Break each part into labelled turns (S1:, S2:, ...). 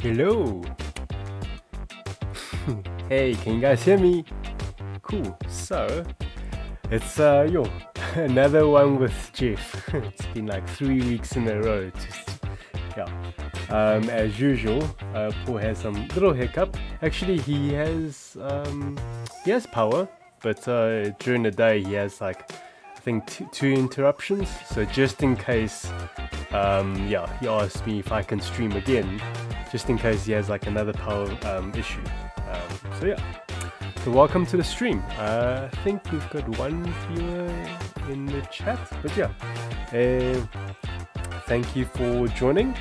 S1: Hello. Hey, can you guys hear me? Cool. So, it's another one with Jeff. It's been like 3 weeks in a row. As usual, Paul has some little hiccup. Actually, he has power, but during the day he has like I think two interruptions. So just in case, he asked me if I can stream again, just in case he has like another power issue. So welcome to the stream. I think we've got one viewer in the chat, but thank you for joining.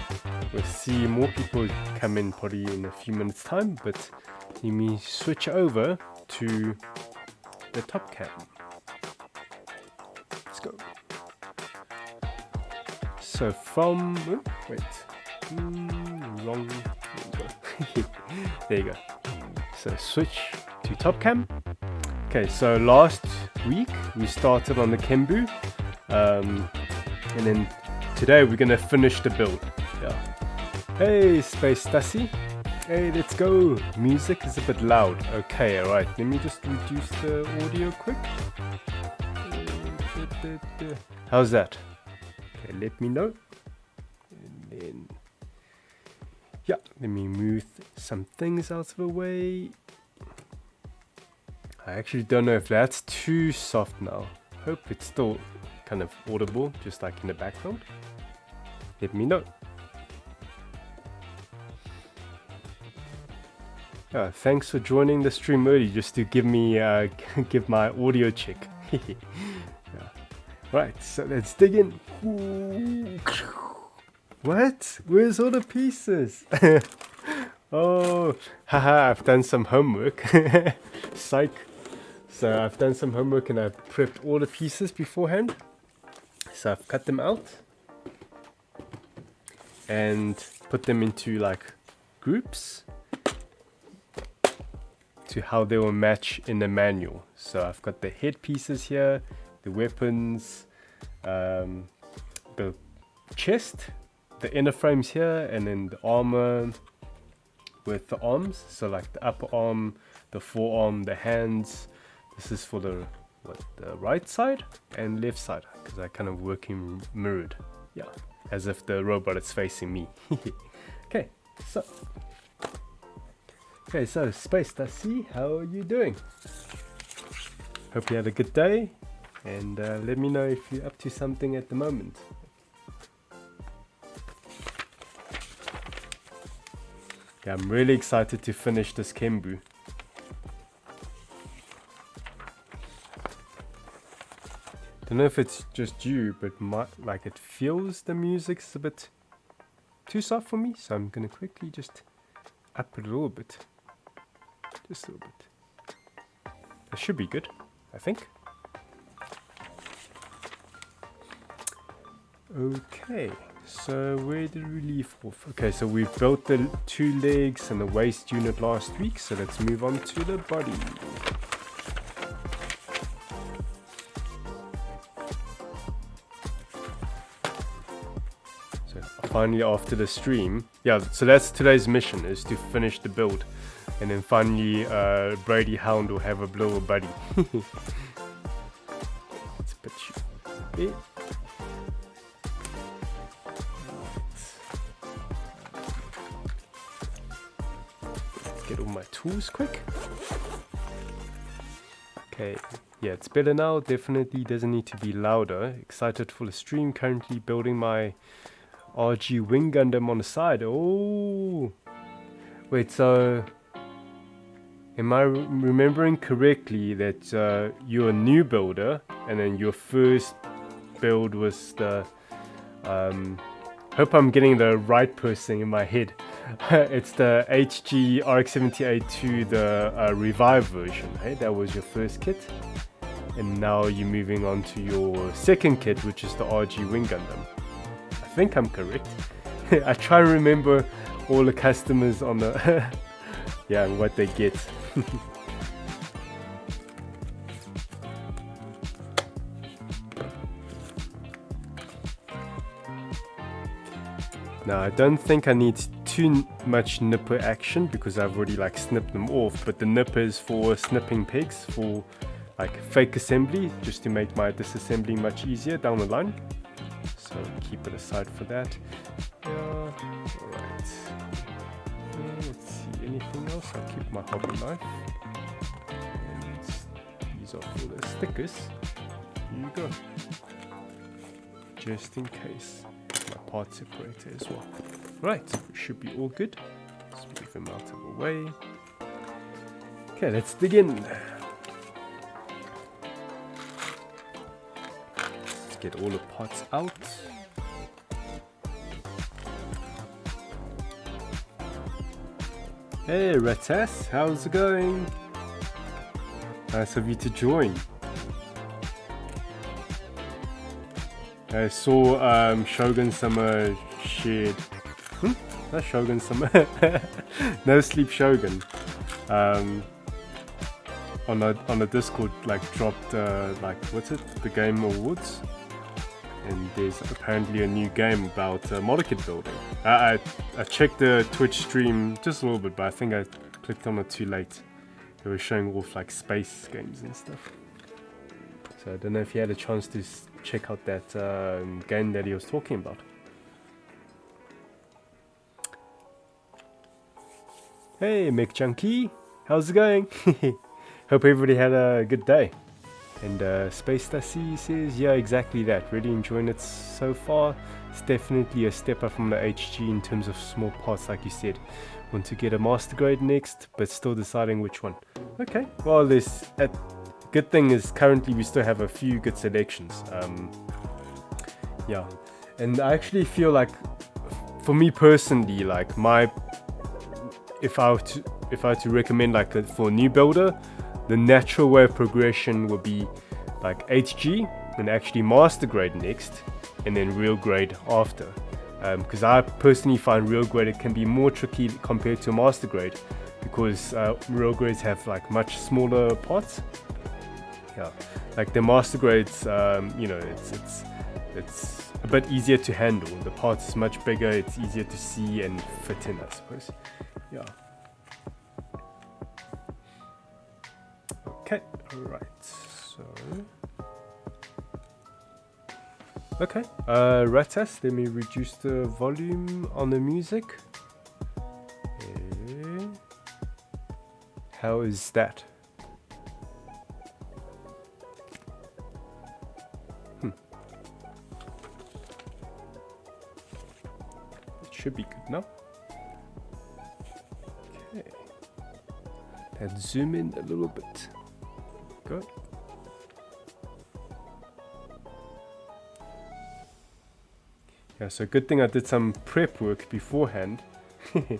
S1: We'll see more people come in probably in a few minutes time, but let me switch over to the top cam. Let's go. So from, wrong, there you go. So switch to top cam. Okay, so last week we started on the KENBU, and then today we're gonna finish the build. Hey, Space Stassi. Hey, let's go. Music is a bit loud. Okay, alright. Let me just reduce the audio quick. How's that? Okay, let me know. And then, let me move some things out of the way. I actually don't know if that's too soft now. Hope it's still kind of audible, just like in the background. Let me know. Thanks for joining the stream early, just to give me give my audio check. Right, so let's dig in. Ooh. What? Where's all the pieces? Oh, haha! I've done some homework. Psych. So I've done some homework and I've prepped all the pieces beforehand. So I've cut them out and put them into like groups to how they will match in the manual. So I've got the head pieces here, the weapons, the chest, the inner frames here, and then the armor with the arms. So like the upper arm, the forearm, the hands. This is for the right side and left side, because I kind of working mirrored. Yeah, as if the robot is facing me. Okay, so Space Tassi, how are you doing? Hope you had a good day, and let me know if you're up to something at the moment. Yeah, I'm really excited to finish this KENBU. Don't know if it's just you, but it feels the music's a bit too soft for me, so I'm gonna quickly just up it a little bit. Just a little bit. That should be good, I think. Okay, so where did we leave off? Okay, so we built the 2 legs and the waist unit last week, so let's move on to the body. So finally after the stream, so that's today's mission, is to finish the build. And then finally, Brady Hound will have a blower buddy. Let's put you there. Let's get all my tools quick. Okay, yeah, it's better now. Definitely doesn't need to be louder. Excited for the stream. Currently building my RG Wing Gundam on the side. Oh, wait, so am I remembering correctly that you're a new builder, and then your first build was the... hope I'm getting the right person in my head. It's the HG RX-78-2, the Revive version, hey? That was your first kit. And now you're moving on to your second kit, which is the RG Wing Gundam. I think I'm correct. I try and remember all the customers on the... yeah, and what they get. Now I don't think I need too much nipper action because I've already like snipped them off, but the nipper is for snipping pegs for like fake assembly, just to make my disassembly much easier down the line. So keep it aside for that. Alright. Let's see, anything else? I'll keep my hobby knife. And these are for the stickers. Here you go. Just in case. My part separator as well. Right, we should be all good. Let's move them out of the way. Okay, let's dig in. Let's get all the parts out. Hey Ratas, how's it going? Nice of you to join. I saw Shogun Summer shared. Not Shogun Summer. No Sleep Shogun. On a Discord, like dropped like what's it? The Game Awards. And there's apparently a new game about model kit building. I checked the Twitch stream just a little bit, but I think I clicked on it too late. They were showing off like space games and stuff. So I don't know if you had a chance to check out that game that he was talking about. Hey Mick Junkie, how's it going? Hope everybody had a good day. And Space Tassi says, yeah, exactly that. Really enjoying it so far. It's definitely a step up from the HG in terms of small parts, like you said. Want to get a master grade next, but still deciding which one. Okay, well, there's a good thing is currently we still have a few good selections. Yeah, and I actually feel like, for me personally, like if I were to recommend like for a new builder, the natural way of progression would be like HG, then actually master grade next, and then real grade after. Because I personally find real grade it can be more tricky compared to master grade, because real grades have like much smaller parts. Yeah, like the master grades, you know, it's a bit easier to handle. The parts is much bigger, it's easier to see and fit in, I suppose. Yeah. Okay, alright, so... Okay, Ratas, let me reduce the volume on the music. How is that? It should be good now. Okay. Let's zoom in a little bit. Good. Yeah, so good thing I did some prep work beforehand. You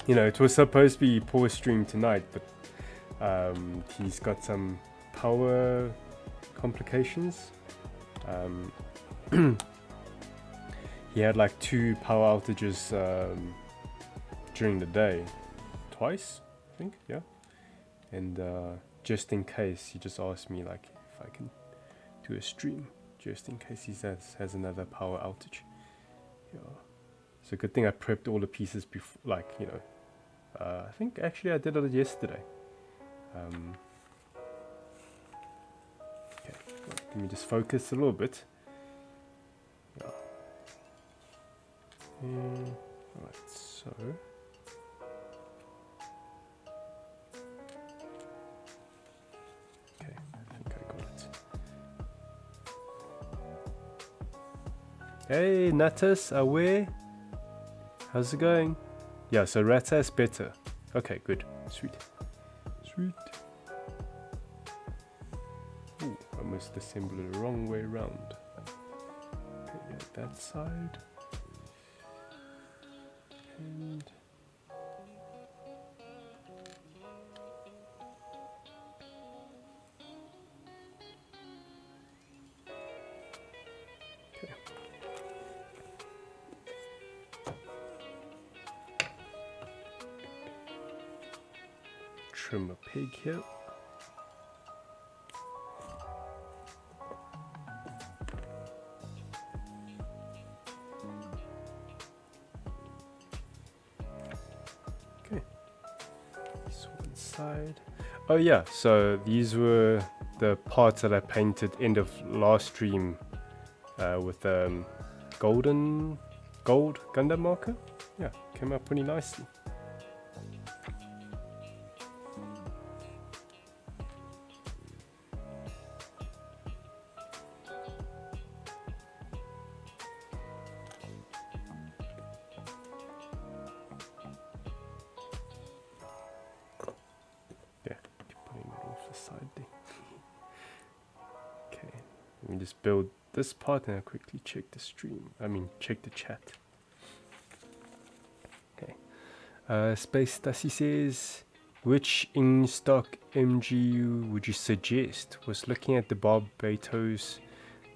S1: know, it was supposed to be power stream tonight, but he's got some power complications. He had like 2 power outages during the day, twice, I think, yeah. And just in case, he just asked me like if I can do a stream, just in case he has another power outage. Yeah. So good thing I prepped all the pieces before, like, you know, I think actually I did it yesterday. Okay, let me just focus a little bit. Yeah. Alright, so... Okay, I think I got it. Hey, Natas, away. How's it going? Yeah, so Rata is better. Okay, good. Sweet. Sweet. Ooh, I must assemble it the wrong way around. Okay, yeah, that side. And... okay. Trim a pig here. side. Oh yeah, so these were the parts that I painted end of last stream with gold Gundam marker. Yeah, came out pretty nicely. Let me just build this part and I'll quickly check the stream. Check the chat. Okay. Space Stasi says, which in-stock MGU would you suggest? Was looking at the Barbatos,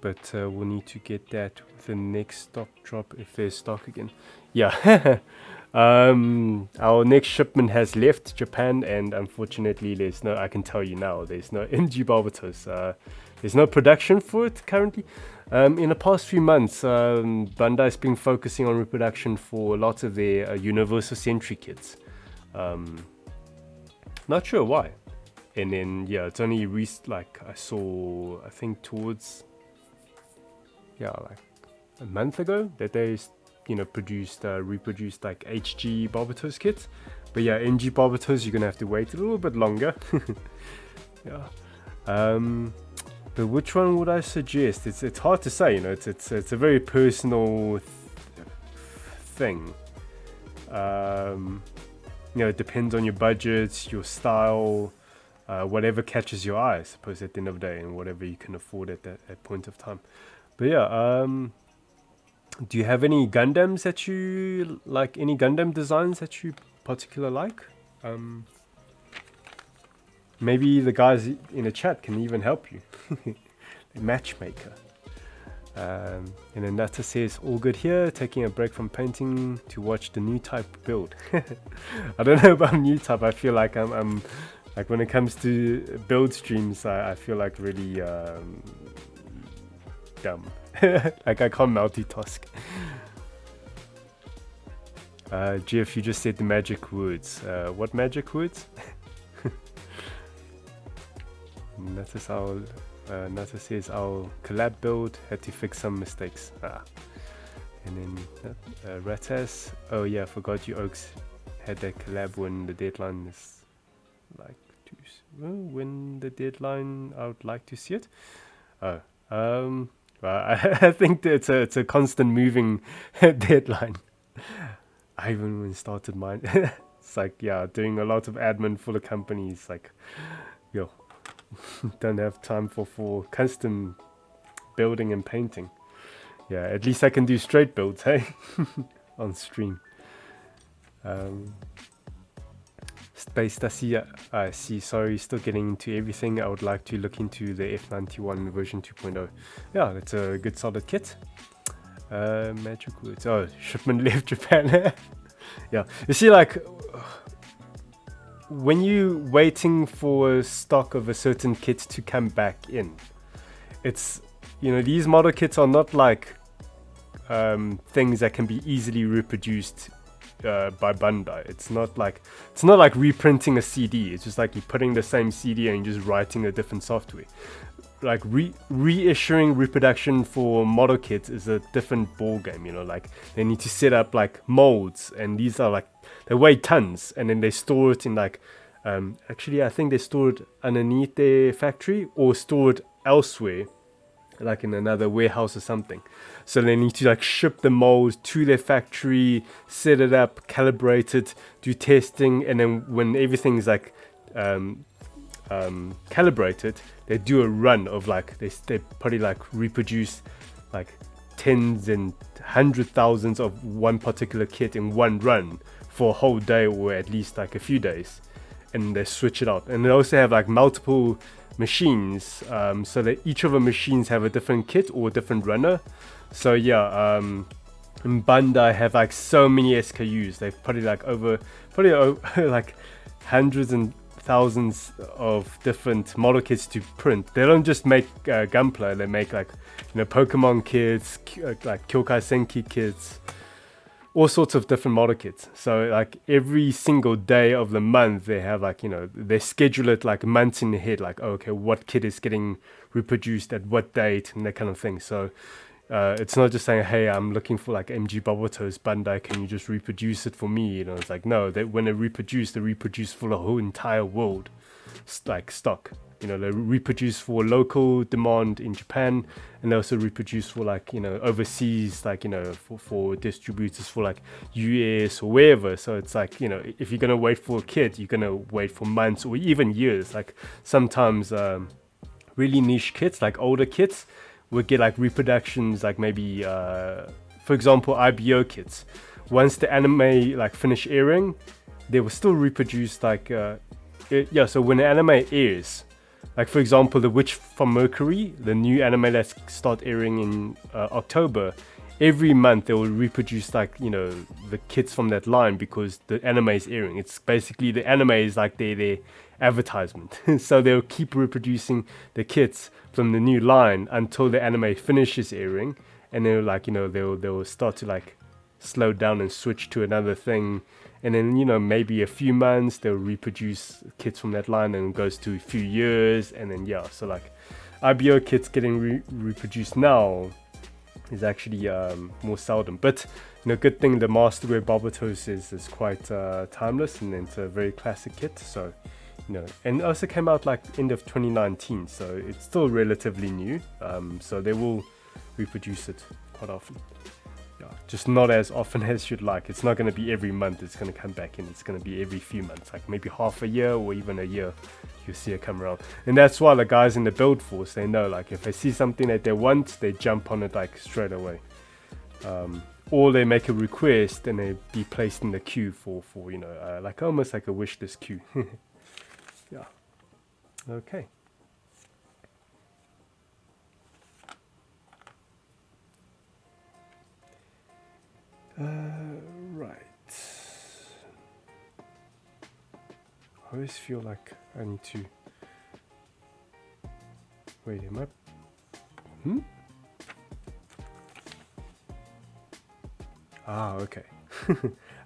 S1: but we'll need to get that with the next stock drop if there's stock again. Yeah. Our next shipment has left Japan, and unfortunately there's no, I can tell you now, there's no MG Barbatos. There's no production for it currently. In the past few months, Bandai's been focusing on reproduction for lots of their Universal Sentry kits. Not sure why. And then, yeah, it's only like I saw, I think towards, yeah, like a month ago that they, reproduced like HG Barbatos kits. But yeah, MG Barbatos, you're gonna have to wait a little bit longer. Yeah. But which one would I suggest? It's hard to say, it's a very personal thing. It depends on your budget, your style, whatever catches your eye, I suppose, at the end of the day, and whatever you can afford at that point of time. But yeah, do you have any Gundams that you like? Any Gundam designs that you particularly like? Maybe the guys in the chat can even help you. The matchmaker. And then Nata says, all good here, taking a break from painting to watch the new type build. I don't know about new type. I feel like I'm like, when it comes to build streams, I feel like really dumb. Like I can't multitask. Jeff, you just said the magic words. What magic words? Nata says our collab build had to fix some mistakes. And then Ratas, oh yeah, I forgot you Oaks had that collab when the deadline is like when the deadline I would like to see it. I think that it's a constant moving deadline. I even started mine. It's like, yeah, doing a lot of admin for the companies, like, yo. Don't have time for custom building and painting. Yeah, at least I can do straight builds, hey? On stream. Space Stasi, I see, sorry, still getting into everything. I would like to look into the F91 version 2.0. Yeah, that's a good solid kit. Magic words. Oh, shipment left Japan. Yeah, you see, like, when you waiting for stock of a certain kit to come back in, it's, these model kits are not like things that can be easily reproduced by Bandai. It's not like reprinting a CD. It's just like you're putting the same CD and just writing a different software. Like reissuing reproduction for model kits is a different ball game. Like they need to set up like molds, and these are like, they weigh tons, and then they store it in like actually I think they store it underneath their factory or stored elsewhere, like in another warehouse or something. So they need to like ship the molds to their factory, set it up, calibrate it, do testing, and then when everything's like calibrated, they do a run of like they probably like reproduce like tens and 100,000s of one particular kit in one run for a whole day, or at least like a few days, and they switch it out. And they also have like multiple machines, so that each of the machines have a different kit or a different runner. So yeah, Bandai have like so many SKUs. They've probably like over like hundreds and thousands of different model kits to print. They don't just make Gunpla, they make like Pokemon kits, like Kyokai Senki kits, all sorts of different model kits. So like every single day of the month, they have like, you know, they schedule it like months in ahead, like, oh, okay, what kit is getting reproduced at what date and that kind of thing. So it's not just saying, hey, I'm looking for like MG Bubble Toast Bandai, can you just reproduce it for me? You know, it's like, no, when they reproduce for the whole entire world, like stock. You know, they reproduce for local demand in Japan, and they also reproduce for like, you know, overseas, like, you know, for distributors for like US or wherever. So it's like, you know, if you're going to wait for a kit, you're going to wait for months or even years. Like sometimes really niche kits, like older kits, would get like reproductions, like maybe, for example, IBO kits. Once the anime like finish airing, they will still reproduce like, so when the anime airs, like for example, The Witch from Mercury, the new anime that start airing in October, every month they will reproduce like, you know, the kits from that line because the anime is airing. It's basically, the anime is like their advertisement. So they'll keep reproducing the kits from the new line until the anime finishes airing, and they'll like, you know, they'll start to like slow down and switch to another thing. And then, you know, maybe a few months they'll reproduce kits from that line, and it goes to a few years, and then so like IBO kits getting reproduced now is actually more seldom. But you know, good thing the Masterwear Bubble Toast is quite timeless, and it's a very classic kit. So you know, and it also came out like end of 2019, so it's still relatively new. So they will reproduce it quite often. Yeah, just not as often as you'd like. It's not going to be every month it's going to come back in. It's going to be every few months, like maybe half a year or even a year, you'll see it come around. And that's why the guys in the build force, they know, like if they see something that they want, they jump on it like straight away. Or they make a request and they be placed in the queue for you know, like almost like a wish list queue. Yeah. Okay. Right. I always feel like I need to... Wait, am I... Ah, okay.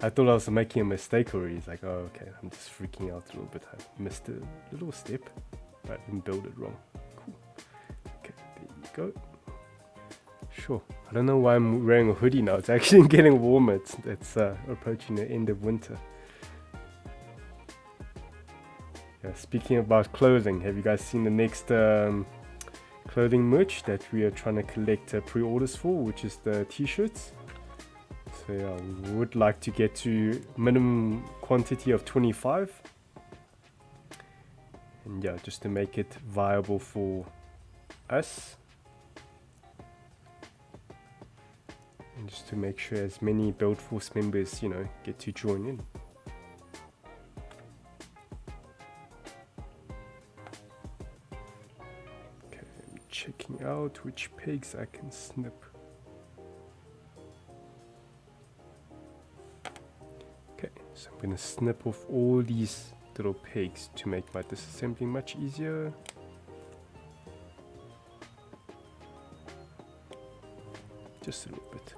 S1: I thought I was making a mistake already. It's like, oh, okay, I'm just freaking out a little bit. I missed a little step, but I didn't build it wrong. Cool. Okay, there you go. Sure. I don't know why I'm wearing a hoodie now. It's actually getting warmer. It's approaching the end of winter. Yeah, speaking about clothing, have you guys seen the next clothing merch that we are trying to collect pre-orders for, which is the t-shirts? So yeah, we would like to get to minimum quantity of 25. And yeah, just to make it viable for us. And just to make sure as many Build Force members, you know, get to join in. Okay, I'm checking out which pegs I can snip. Okay, so I'm gonna snip off all these little pegs to make my disassembly much easier. Just a little bit.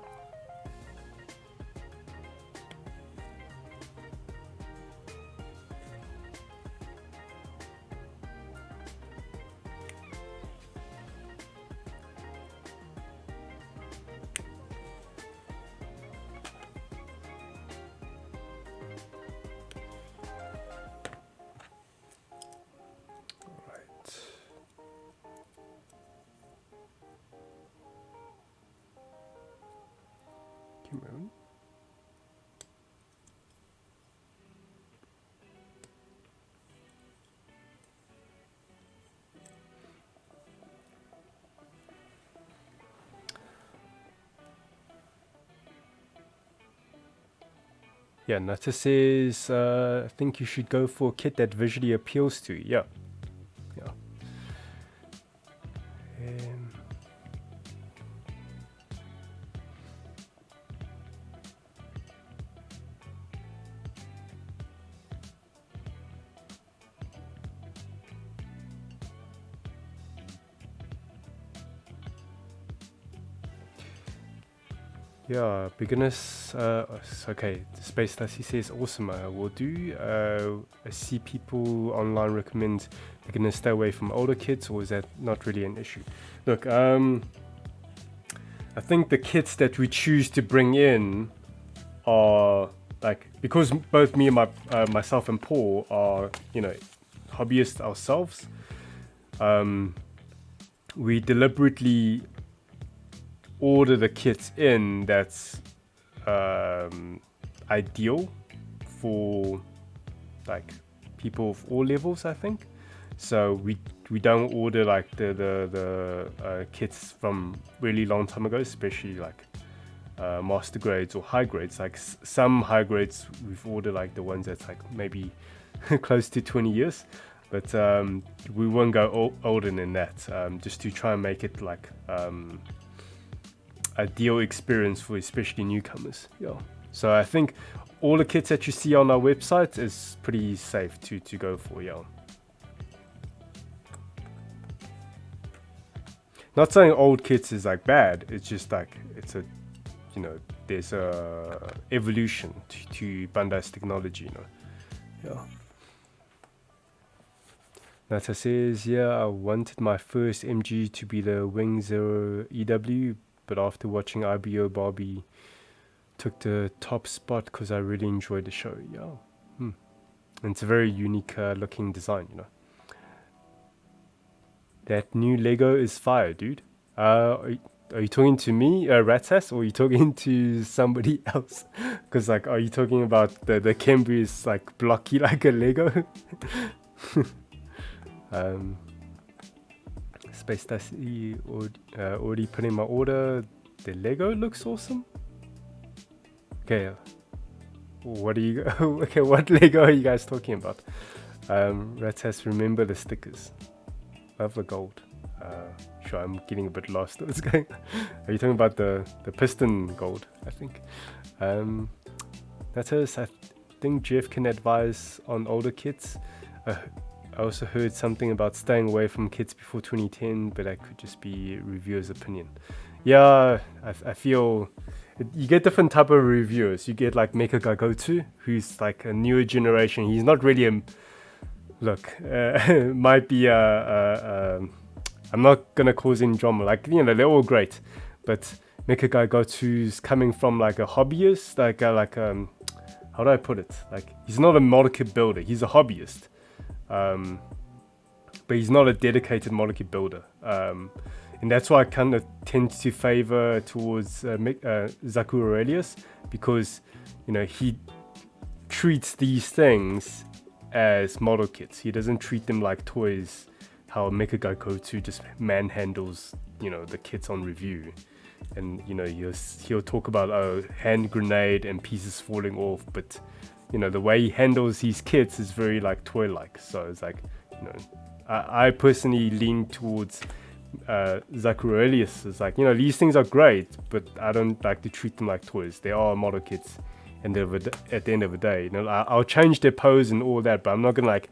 S1: Yeah, Nutter says, I think you should go for a kit that visually appeals to you. Yeah. Yeah. Yeah, beginners. Okay, Space Lassie says awesome. Will do. I see people online recommend beginners stay away from older kids, or is that not really an issue? Look, I think the kids that we choose to bring in are like, because both me and myself and Paul are, you know, hobbyists ourselves. We deliberately order the kits in that's ideal for like people of all levels, I think. So we don't order like the kits from really long time ago, especially like master grades or high grades. Like some high grades we've ordered like the ones that's like maybe close to 20 years, but we won't go older than that, just to try and make it like ideal experience for especially newcomers. Yeah. So I think all the kits that you see on our website is pretty safe to go for. Yeah. Not saying old kits is like bad. It's just like it's a, you know, there's a evolution to Bandai's technology. You know. Yeah. Nata says, yeah, I wanted my first MG to be the Wing Zero EW, but after watching IBO, Barbie took the top spot because I really enjoyed the show. Yeah. And it's a very unique looking design, you know. That new Lego is fire, dude. Are you talking to me, Ratas, or are you talking to somebody else? Because like, are you talking about the KENBU is like blocky like a Lego? Space Tassie already put in my order. The Lego looks awesome. Okay, what are you? Okay, what Lego are you guys talking about? Ratas, remember the stickers. Love the gold. Sure, I'm getting a bit lost. What's going? Are you talking about the piston gold? I think. Ratas, I think Jeff can advise on older kits. I also heard something about staying away from kits before 2010, but that could just be reviewer's opinion. Yeah, I feel you get different type of reviewers. You get like Mecha Gagotu, who's like a newer generation. He's not really a look. Might be I'm not gonna cause any drama. Like, you know, they're all great, but Mecha Gagotu's coming from like a hobbyist, how do I put it? Like, he's not a model kit builder. He's a hobbyist. But he's not a dedicated model kit builder, and that's why I kind of tend to favor towards Zaku Aurelius, because, you know, he treats these things as model kits. He doesn't treat them like toys, how Mecha Gagotu just manhandles, you know, the kits on review. And, you know, he'll talk about hand grenade and pieces falling off, but, you know, the way he handles his kits is very like toy-like. So it's like, you know, I personally lean towards Zaku Aurelius. It's like, you know, these things are great, but I don't like to treat them like toys. They are model kits, and at the end of the day, you know, I'll change their pose and all that, but I'm not gonna like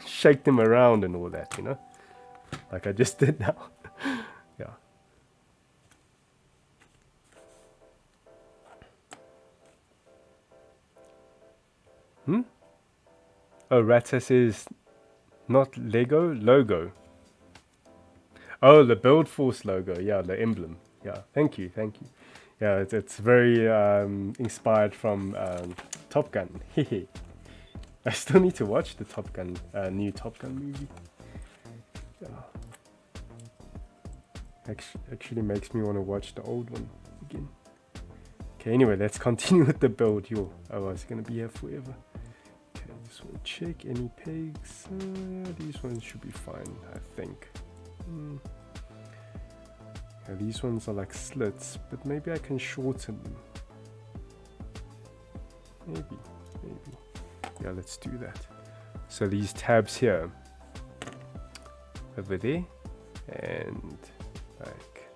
S1: shake them around and all that, you know, like I just did now. Yeah. Oh, Rata says not Lego, logo. Oh, the Build Force logo. Yeah, the emblem. Yeah, thank you. Yeah, it's very inspired from Top Gun. I still need to watch the Top Gun, new Top Gun movie. Yeah. Actually makes me want to watch the old one again. Okay, anyway, let's continue with the build. Otherwise, going to be here forever. Okay, just want to check any pegs. These ones should be fine, I think. Yeah, these ones are like slits, but maybe I can shorten them. Maybe. Yeah, let's do that. So these tabs here, over there, and like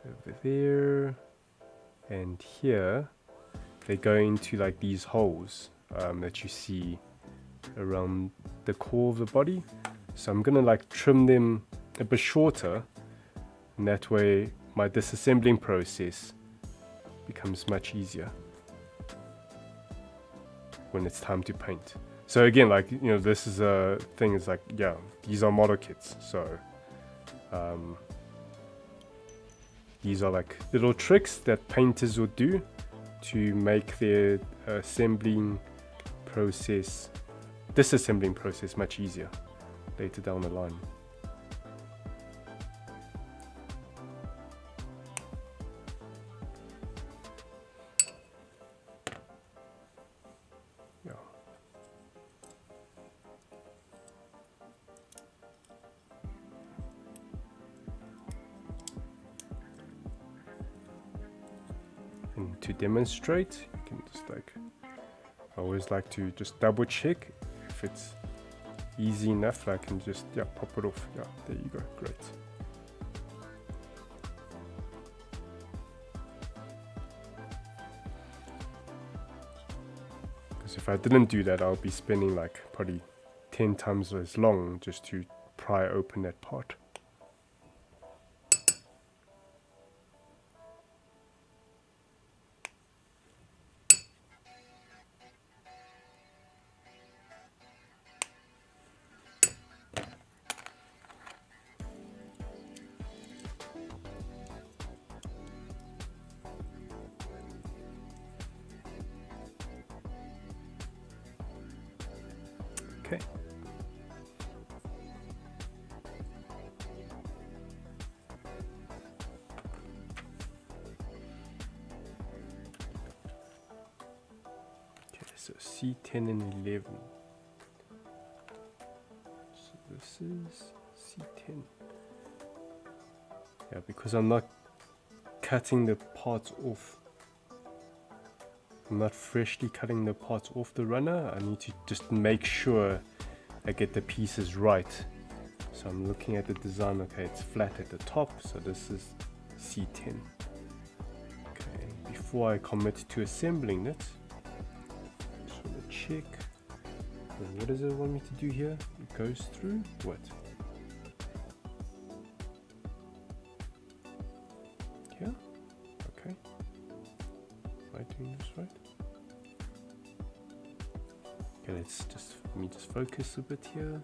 S1: over there, and here, they go into like these holes that you see around the core of the body. So I'm gonna like trim them a bit shorter, and that way my disassembling process becomes much easier when it's time to paint. So again, like, you know, this is a thing, is like, yeah, these are model kits, so these are like little tricks that painters will do to make their disassembling process much easier later down the line. Yeah. And to demonstrate, you can just like, I always like to just double check if it's easy enough. I can just, yeah, pop it off. Yeah, there you go, great. Because if I didn't do that, I'll be spending like probably 10 times as long just to pry open that part. Okay. Okay, so C10 and 11. So this is C10. Yeah, because I'm not cutting the parts off. I'm not freshly cutting the parts off the runner. I need to just make sure I get the pieces right. So I'm looking at the design. Okay, it's flat at the top, so this is C10. Okay, before I commit to assembling it, just want to check. What does it want me to do here? It goes through what? Here? Okay. Am I doing this right? Okay, let me just focus a bit here.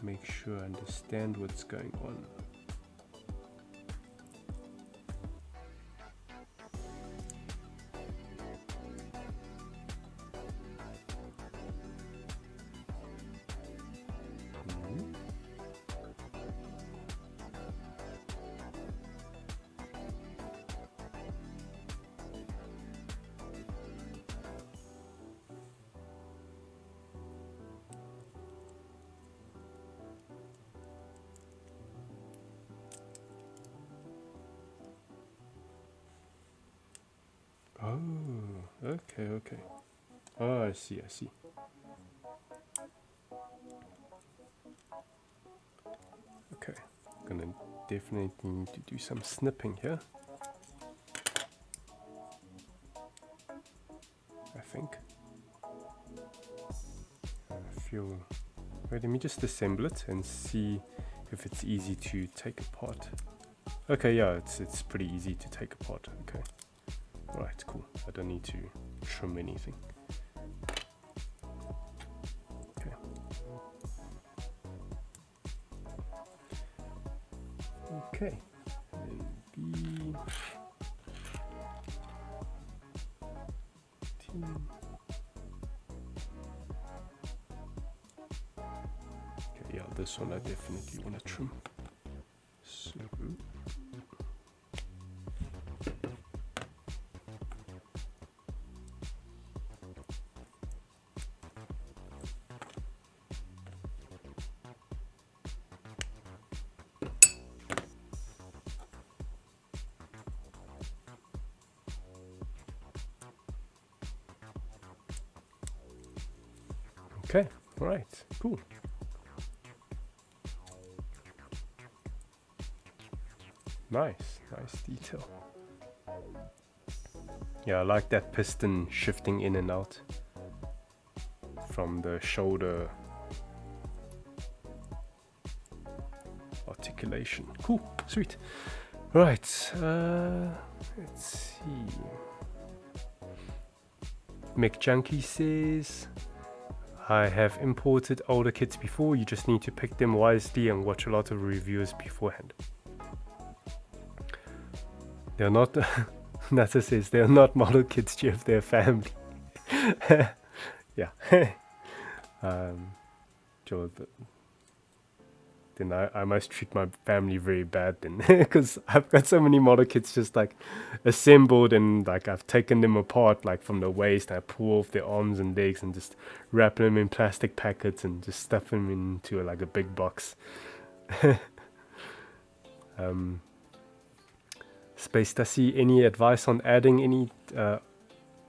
S1: Make sure I understand what's going on. Oh, okay. Oh, I see. Okay, I'm gonna definitely need to do some snipping here. I think. I feel. Wait, let me just assemble it and see if it's easy to take apart. Okay, yeah, it's pretty easy to take apart. Okay. Right, cool. I don't need to trim anything. Okay. Okay. And B. 10. Okay, yeah, this one I definitely want to trim. So. Okay, all right, cool. Nice detail. Yeah, I like that piston shifting in and out from the shoulder articulation. Cool, sweet. Right, let's see. McJunkie says, I have imported older kits before, you just need to pick them wisely and watch a lot of reviews beforehand. They're not, Nasa says, they're not model kits, Jeff, they're family. Yeah. Joe, then I must treat my family very bad then, because I've got so many model kits just like assembled, and like I've taken them apart like from the waist. I pull off their arms and legs and just wrap them in plastic packets and just stuff them into like a big box. Space Tassie, any advice on adding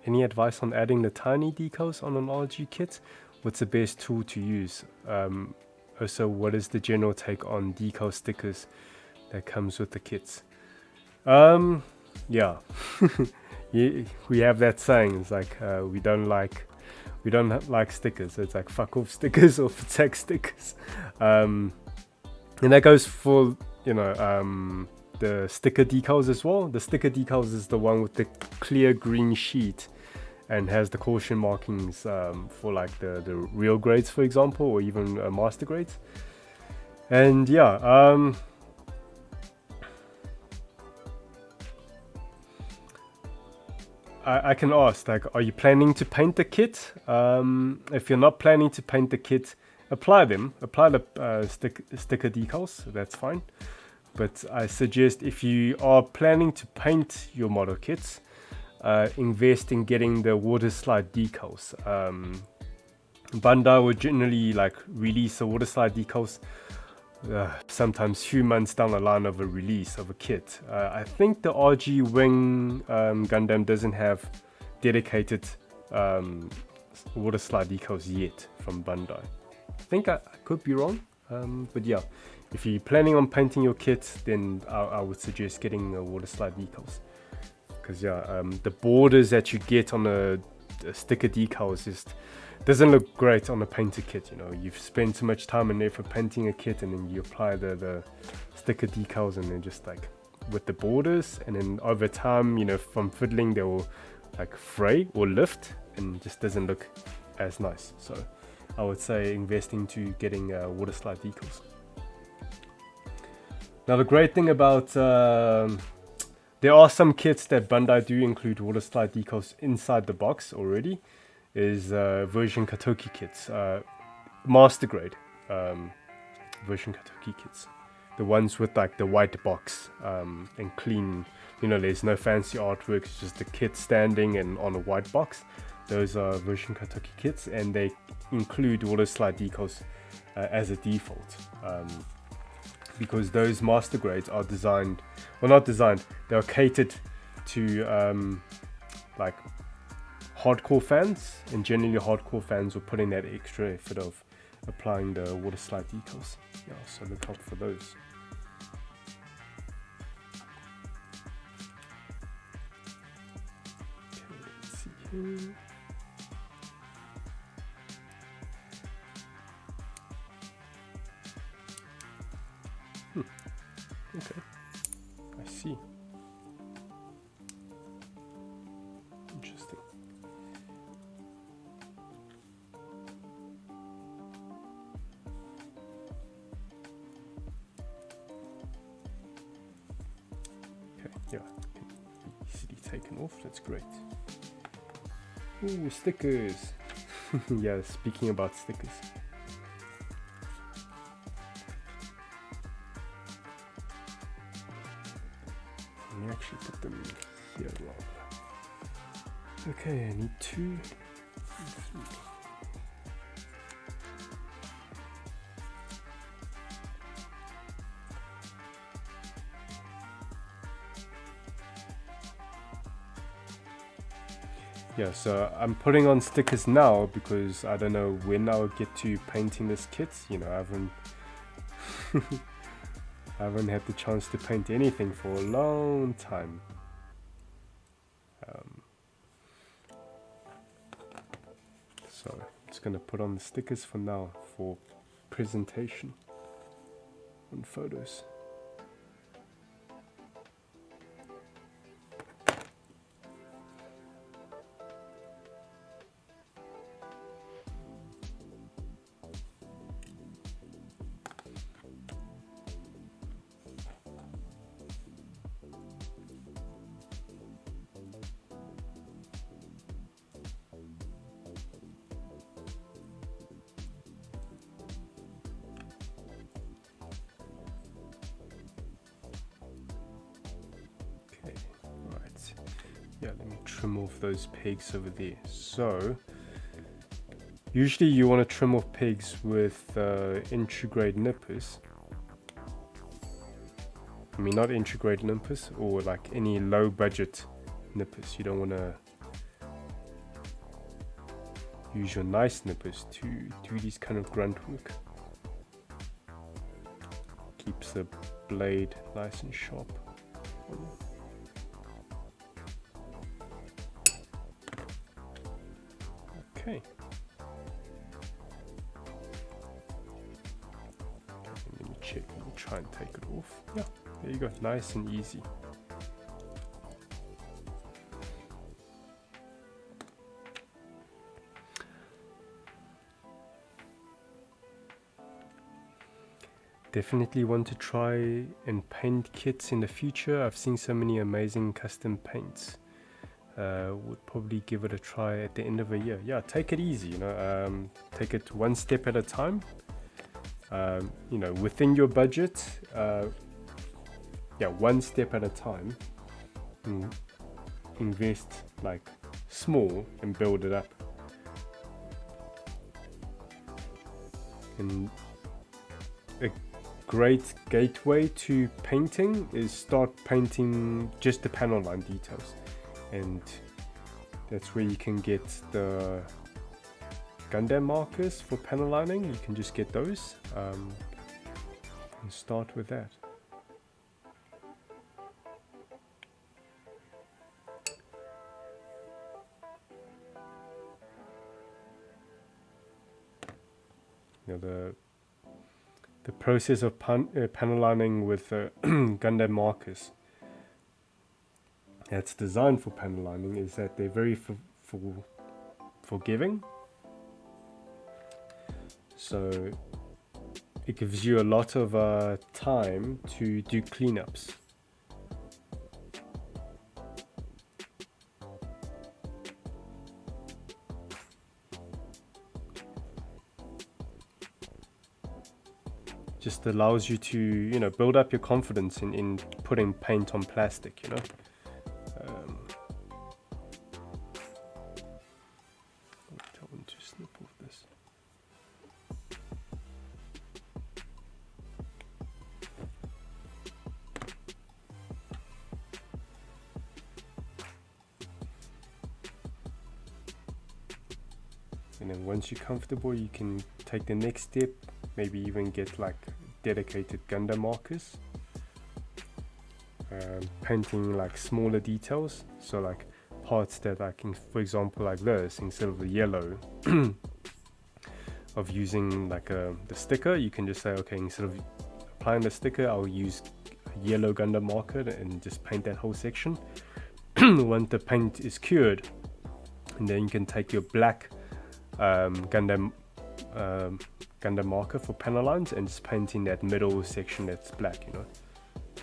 S1: any advice on adding the tiny decals on an RG kit? What's the best tool to use? Also, what is the general take on decal stickers that comes with the kits? Yeah. Yeah, we have that saying. It's like we don't like stickers. So it's like fuck off stickers or protect stickers, and that goes for the sticker decals as well. The sticker decals is the one with the clear green sheet and has the caution markings for like the real grades, for example, or even master grades. And yeah, I can ask, like, are you planning to paint the kit? If you're not planning to paint the kit, apply the sticker decals, that's fine. But I suggest if you are planning to paint your model kits, invest in getting the water slide decals. Bandai would generally like release the water slide decals sometimes few months down the line of a release of a kit. I think the RG Wing Gundam doesn't have dedicated water slide decals yet from Bandai. I think I could be wrong, but yeah, if you're planning on painting your kit, then I would suggest getting water slide decals. Because yeah, the borders that you get on a sticker decals just doesn't look great on a painted kit. You know, you've spent too much time and effort painting a kit, and then you apply the sticker decals, and then just like with the borders, and then over time, you know, from fiddling, they will like fray or lift, and just doesn't look as nice. So I would say invest into getting water slide decals. Now the great thing about there are some kits that Bandai do include water slide decals inside the box already, is version Katoki kits, master grade version Katoki kits, the ones with like the white box and clean, you know, there's no fancy artwork, it's just the kit standing and on a white box. Those are version Katoki kits, and they include water slide decals as a default. Because those master grades are designed, well, not designed, they are catered to like hardcore fans, and generally hardcore fans will put in that extra effort of applying the water slide decals. Yeah, so look out for those. Okay, let's see here. Okay, I see. Interesting. Okay, yeah, easily taken off, that's great. Ooh, stickers. Yeah, speaking about stickers. Let me actually put them here wrong. Okay, I need 2 and 3. Yeah, so I'm putting on stickers now because I don't know when I'll get to painting this kit. You know, I haven't had the chance to paint anything for a long time. So I'm just gonna put on the stickers for now for presentation on photos. yeah, let me trim off those pegs over there. So usually you want to trim off pegs with entry-grade nippers. I mean, not entry-grade nippers, or like any low-budget nippers. You don't want to use your nice nippers to do these kind of grunt work. Keeps the blade nice and sharp. Okay. Let me check. Let me try and take it off. Yeah, there you go. Nice and easy. Definitely want to try and paint kits in the future. I've seen so many amazing custom paints. Would probably give it a try at the end of a year. Yeah, take it easy, you know, take it one step at a time. You know, within your budget, yeah, one step at a time. Invest like small and build it up. And a great gateway to painting is start painting just the panel line details, and that's where you can get the Gundam markers for panel lining. You can just get those and start with that. You know, the process of panel lining with Gundam markers that's designed for panel lining is that they're very forgiving. So it gives you a lot of time to do cleanups. Just allows you to, you know, build up your confidence in putting paint on plastic, you know. I want to snip off this. And then once you're comfortable, you can take the next step. Maybe even get like dedicated Gundam markers, painting like smaller details. So like parts that I can, for example, like this, instead of the yellow of using like the sticker, you can just say, okay, instead of applying the sticker, I'll use a yellow Gundam marker and just paint that whole section. Once the paint is cured, and then you can take your black Gundam marker for panel lines and just paint in that middle section that's black, you know.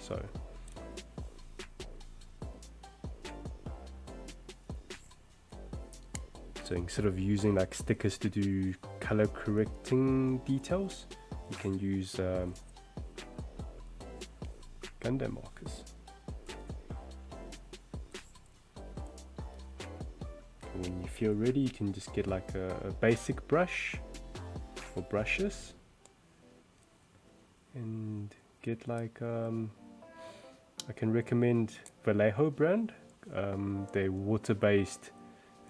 S1: So instead of using like stickers to do color correcting details, you can use Gundam markers. When you feel ready, you can just get like a basic brush or brushes and get like I can recommend Vallejo brand. They're water-based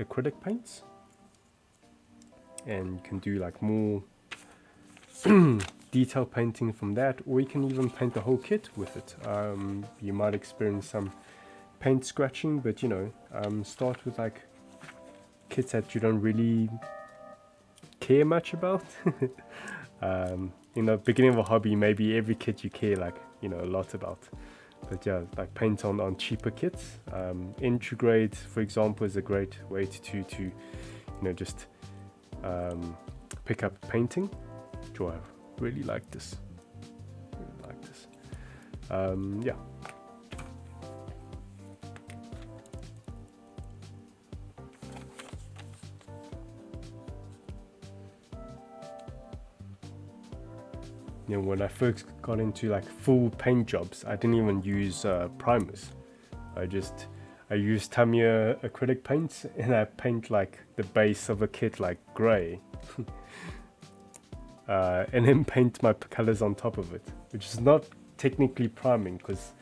S1: acrylic paints, and you can do like more detail painting from that, or you can even paint the whole kit with it. You might experience some paint scratching, but you know, start with like kits that you don't really care much about. You know, beginning of a hobby, maybe every kit you care like, you know, a lot about. But yeah, like paint on cheaper kits. Entry grade, for example, is a great way to you know, just pick up painting. Joy, I really like this. Yeah. You know, when I first got into like full paint jobs, I didn't even use primers. I I use Tamiya acrylic paints, and I paint like the base of a kit like grey, and then paint my colors on top of it, which is not technically priming because,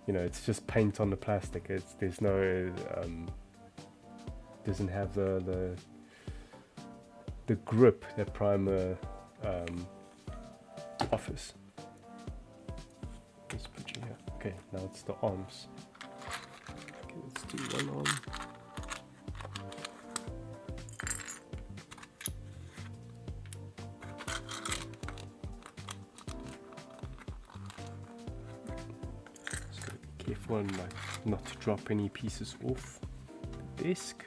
S1: you know, it's just paint on the plastic. There's no doesn't have the grip that primer offers. Let's put you here. Okay, now it's the arms. Okay, let's do one arm. Just gotta be careful and like not to drop any pieces off the desk.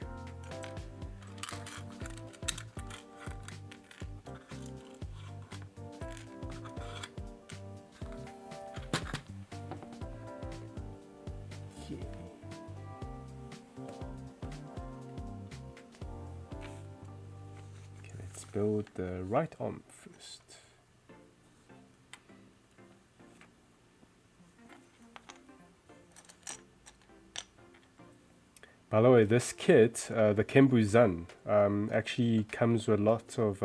S1: Build the right arm first. By the way, this kit, the KENBU ZAN, actually comes with lots of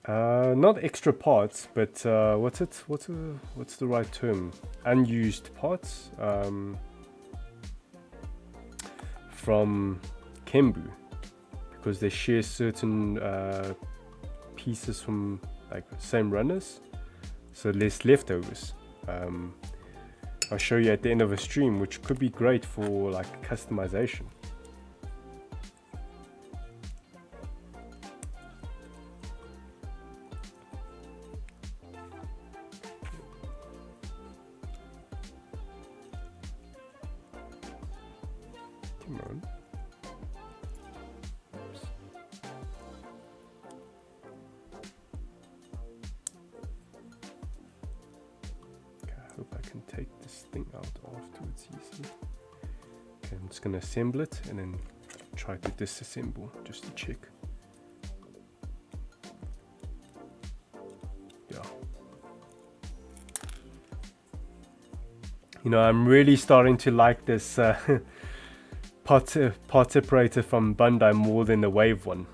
S1: not extra parts, but what's the right term? Unused parts from KENBU. Because they share certain pieces from like same runners, so less leftovers. I'll show you at the end of a stream, which could be great for like customization. Come on. Hope I can take this thing out afterwards easily. Okay, I'm just gonna assemble it and then try to disassemble just to check. Yeah. You know, I'm really starting to like this part separator from Bandai more than the Wave one,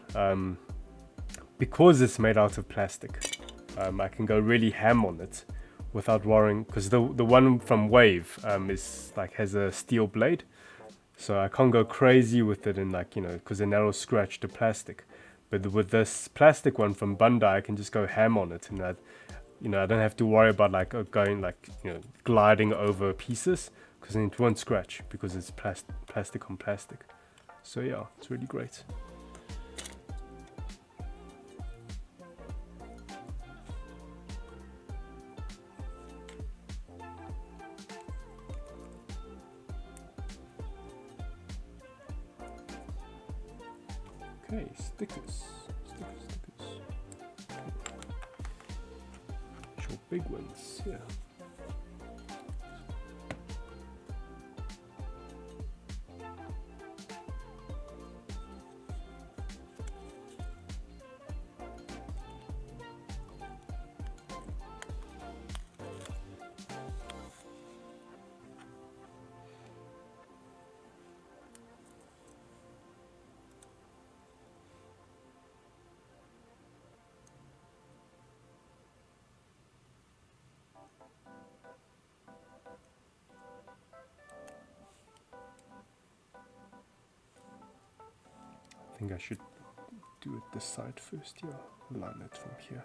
S1: because it's made out of plastic. I can go really ham on it without worrying, because the one from Wave is like has a steel blade, so I can't go crazy with it, and like, you know, because then that'll scratch the plastic. But with this plastic one from Bandai, I can just go ham on it, and that, you know, I don't have to worry about like going like, you know, gliding over pieces, because then it won't scratch because it's plastic on plastic. So yeah, it's really great. Okay, stickers. Okay. Show big ones, yeah. I think I should do it this side first, yeah. Align it from here.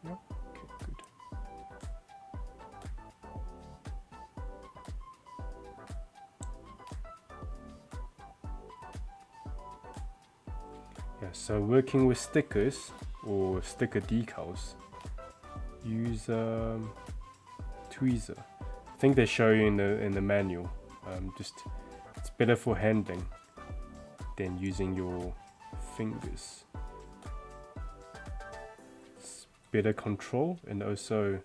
S1: Yeah, okay, good. Yeah, so working with stickers or sticker decals, use tweezer. I think they show you in the manual. Just it's better for handling than using your fingers. It's better control, and also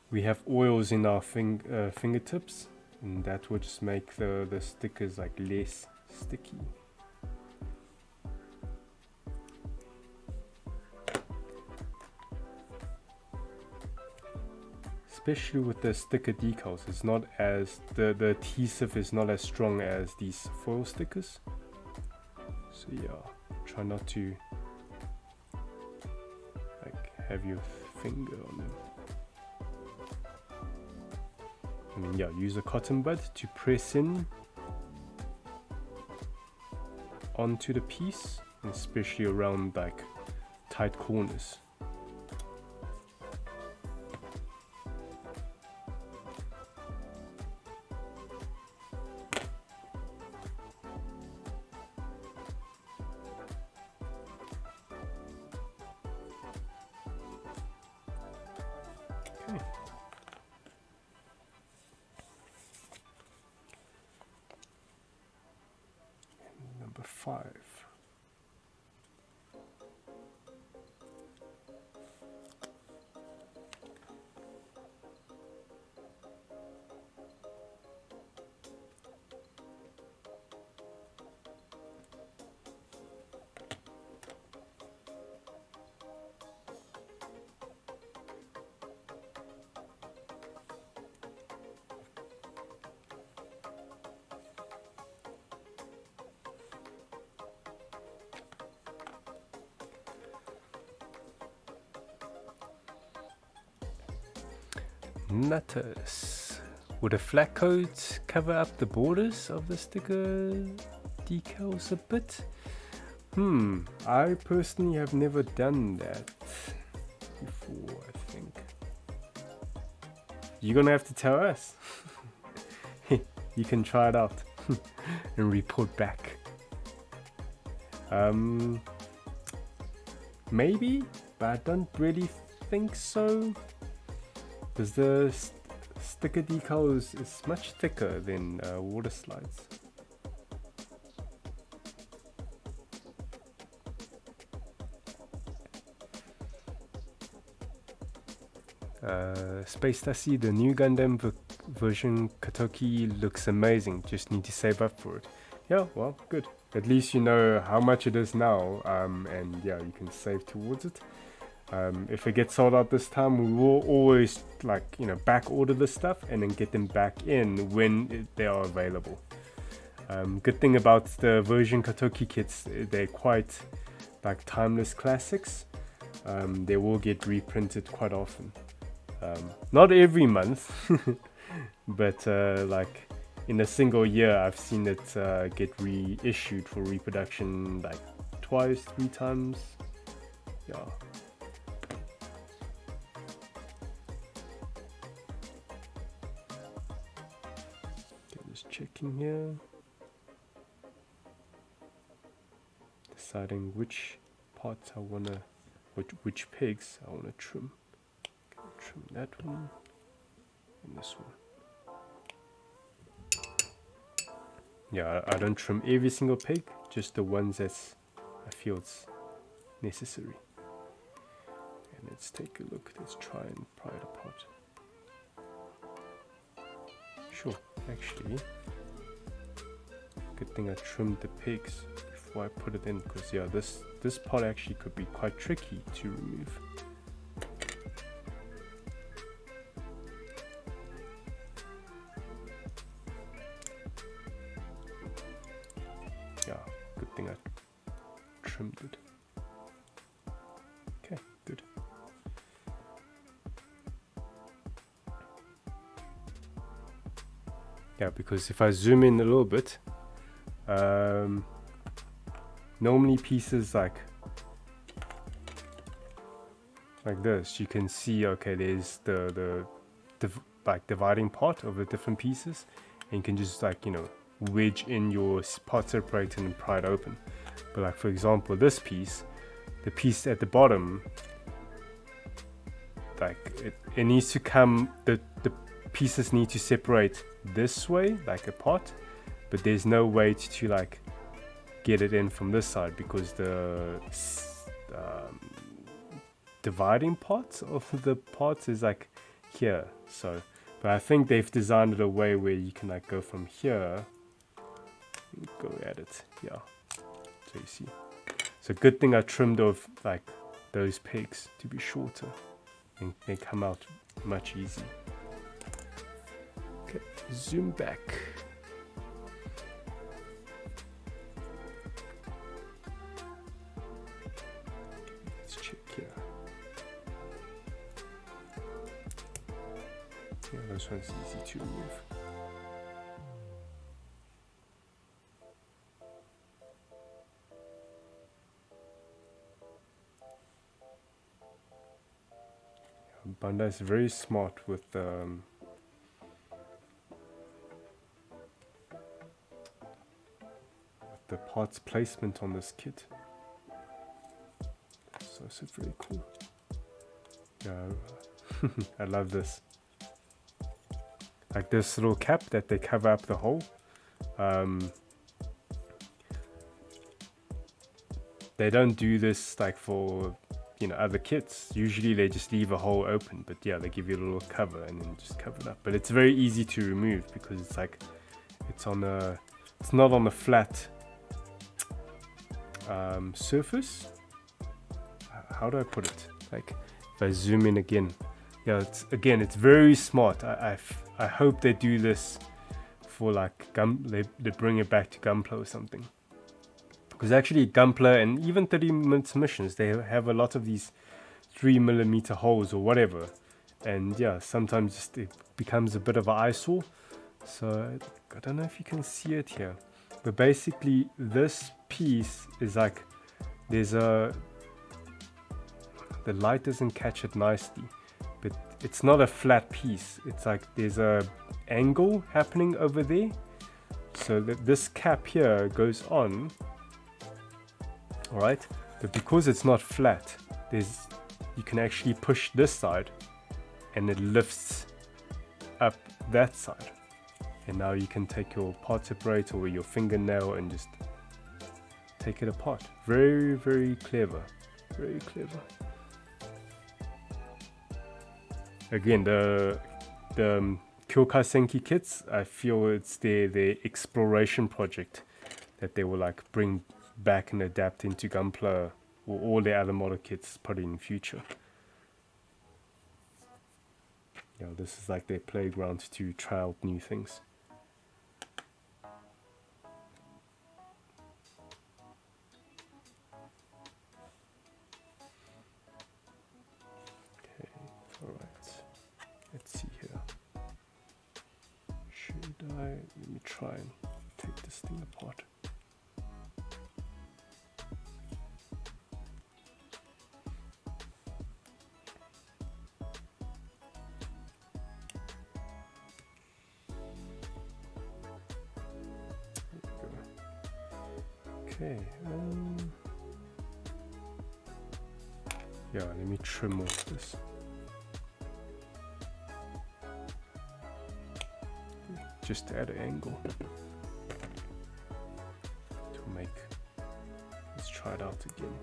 S1: we have oils in our fingertips, and that will just make the stickers like less sticky. especially with the sticker decals, it's not as the adhesive is not as strong as these foil stickers. So yeah, try not to like have your finger on them. And then yeah, use a cotton bud to press in onto the piece, especially around like tight corners. Okay. And number 5. Nutters. Would a flat coat cover up the borders of the sticker decals a bit? I personally have never done that before, I think. You're gonna have to tell us. You can try it out and report back. Maybe, but I don't really think so. Because the sticker decal is much thicker than water slides. Space Tassie, the new Gundam version Katoki looks amazing, just need to save up for it. Yeah, well, good. At least you know how much it is now, and yeah, you can save towards it. If it gets sold out this time, we will always back order the stuff and then get them back in when they are available. Good thing about the version Katoki kits, they're quite like timeless classics. They will get reprinted quite often. Not every month, but like in a single year, I've seen it get reissued for reproduction like twice, 3 times. Yeah. Okay, just checking here. Deciding which parts I wanna, which pegs I wanna trim. Trim that one and this one. Yeah, I don't trim every single peg, just the ones that I feel it's necessary. And let's take a look. Let's try and pry it apart. Sure, actually, good thing I trimmed the pegs before I put it in, because yeah, this part actually could be quite tricky to remove. Yeah, good thing I trimmed it. Okay, good. Yeah, because if I zoom in a little bit, normally pieces like this, you can see, okay, there's the dividing part of the different pieces, and you can just wedge in your part separator and pry it open. But like for example, this piece, the piece at the bottom, like it needs to come, the pieces need to separate this way, like apart, but there's no way to like get it in from this side, because the dividing part of the parts is like here. So, but I think they've designed it a way where you can like go from here, go at it, yeah. So you see, so good thing I trimmed off like those pegs to be shorter, and they come out much easier. Okay, zoom back. Let's check here. Yeah, this one's easy to remove. Bandai is very smart with the parts placement on this kit. So it's very cool. Yeah, I love this. Like this little cap that they cover up the hole. They don't do this like for, you know, other kits. Usually they just leave a hole open, but yeah, they give you a little cover and then just cover it up. But it's very easy to remove because it's like it's not on a flat surface. How do I put it? Like if I zoom in again, yeah, it's very smart. I hope they do this for like they bring it back to Gunpla or something. Because actually Gunpla and even 30-minute missions, they have a lot of these 3mm holes or whatever. And yeah, sometimes just it becomes a bit of an eyesore. So I don't know if you can see it here. But basically this piece is like, the light doesn't catch it nicely. But it's not a flat piece. It's like there's a angle happening over there. So that this cap here goes on. Alright, but because it's not flat, you can actually push this side and it lifts up that side. And now you can take your part separator or your fingernail and just take it apart. Very, very clever. Very clever. Again, the Kyokai Senki kits, I feel it's their exploration project that they will like bring back and adapt into Gunpla or all their other model kits probably in the future. Yeah, this is like their playground to try out new things. Okay, alright. Let's see here. Let me try and take this thing apart. Okay, yeah, let me trim off this. Just to add an angle to make, let's try it out again.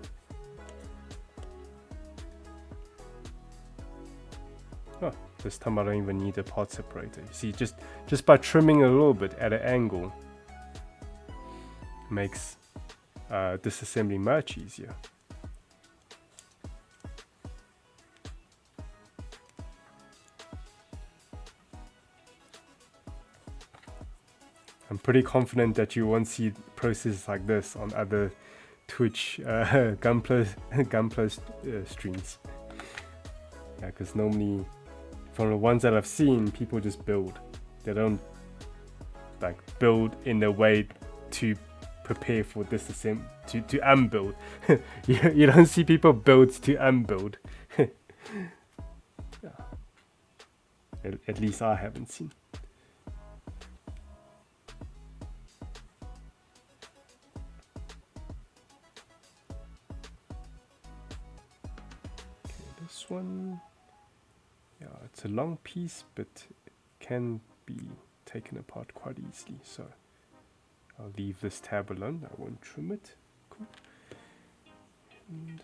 S1: Oh, this time I don't even need a part separator. You see, just by trimming a little bit at an angle makes disassembly much easier. I'm pretty confident that you won't see processes like this on other Twitch Gunpla streams. Yeah, because normally from the ones that I've seen, people just build. They don't like build in a way to prepare for disassembly, to unbuild. you don't see people build to unbuild. Yeah. At least I haven't seen. This one, yeah, it's a long piece, but it can be taken apart quite easily. So I'll leave this tab alone. I won't trim it. Cool. And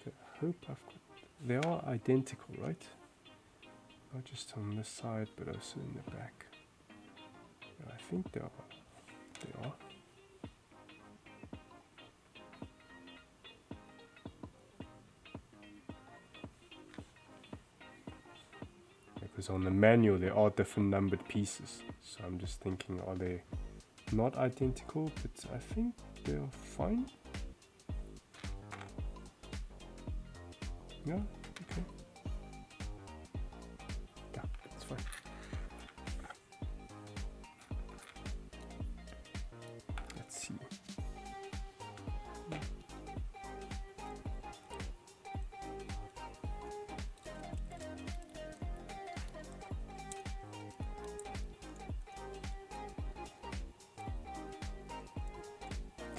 S1: okay, I hope I've got. They are identical, right? Not just on this side, but also in the back. Yeah, I think they are. They are. because on the manual there are different numbered pieces. So I'm just thinking, are they not identical? But I think they're fine. Yeah, okay. Yeah, that's fine. Let's see.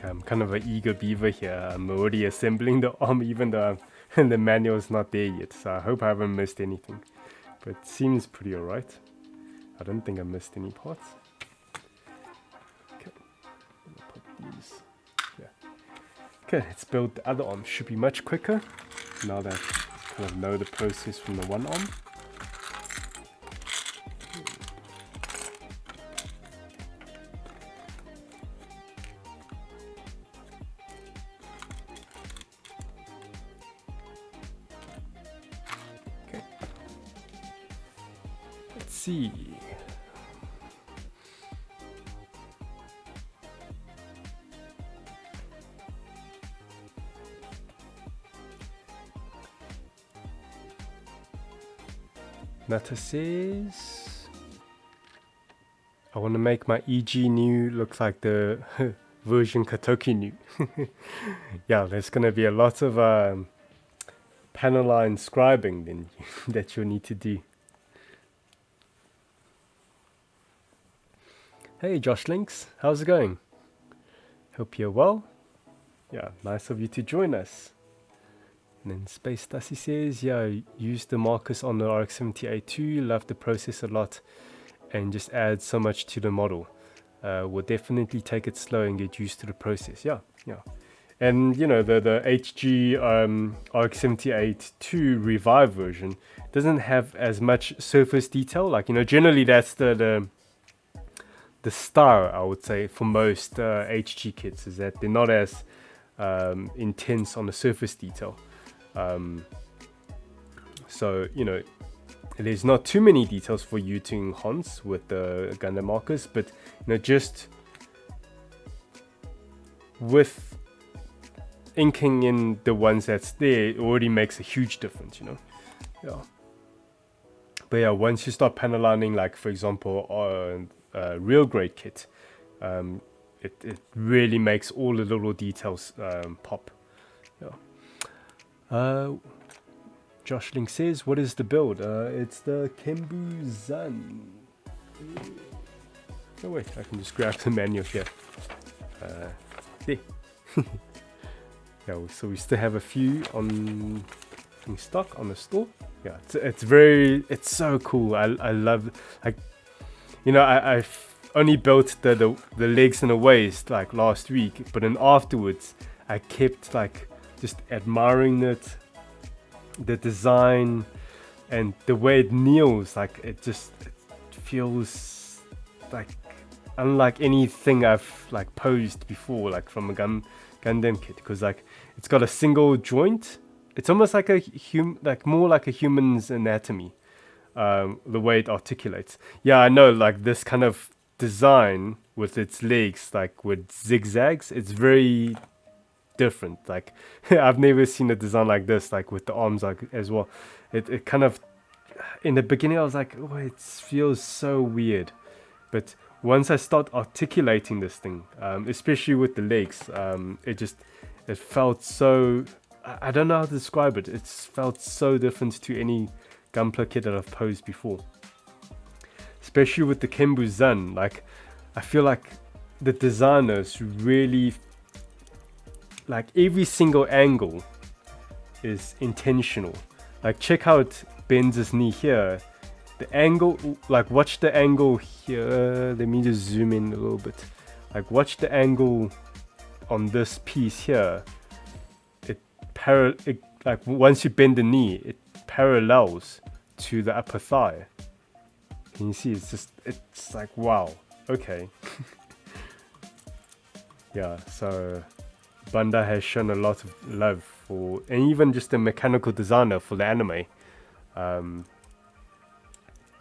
S1: I'm kind of an eager beaver here. I'm already assembling the arm even though the manual is not there yet. So I hope I haven't missed anything. But it seems pretty alright. I don't think I missed any parts. Okay, I'll put these. Yeah. Okay, let's build the other arm. Should be much quicker now that I kind of know the process from the one arm. See. Nata says, I want to make my EG new look like the version Katoki new. Yeah, there's going to be a lot of panel line scribing then that you'll need to do. Hey Josh Links, how's it going? Hope you're well. Yeah, nice of you to join us. And then Space Tassi says, yeah, use the markers on the RX-70A2, love the process a lot and just add so much to the model. We'll definitely take it slow and get used to the process. Yeah. And you know, the HG RX-78-2 Revive version doesn't have as much surface detail. Like, you know, generally that's the style, I would say, for most HG kits, is that they're not as intense on the surface detail. So, you know, there's not too many details for you to enhance with the Gundam markers, but, you know, just with inking in the ones that's there, it already makes a huge difference, you know. Yeah. But yeah, once you start panel lining, like for example, real grade kit, it really makes all the little details pop. Yeah. Josh Link says, what is the build? It's the KENBU ZAN. Oh wait, I can just grab the manual here. There. Yeah, so we still have a few in stock on the store. Yeah, it's so cool. I love, like, you know, I've only built the legs and the waist like last week, but then afterwards I kept like just admiring it, the design and the way it kneels. Like it feels like unlike anything I've like posed before, like from a Gundam kit, because like it's got a single joint. It's almost like more like a human's anatomy. The way it articulates. Yeah, I know, like this kind of design with its legs, like with zigzags, it's very different. Like I've never seen a design like this, like with the arms like as well. It kind of, in the beginning I was like, oh, it feels so weird. But once I start articulating this thing, especially with the legs, it felt so, I don't know how to describe it. It's felt so different to any Gunpla kit that I've posed before, especially with the KENBU ZAN. Like I feel like the designers really, like every single angle is intentional. Like check how it bends his knee here, the angle, like watch the angle here. Let me just zoom in a little bit. Like watch the angle on this piece here. Like once you bend the knee, it parallels to the upper thigh. Can you see? It's like, wow, okay. Yeah, so Bandai has shown a lot of love for, and even just the mechanical designer for the anime.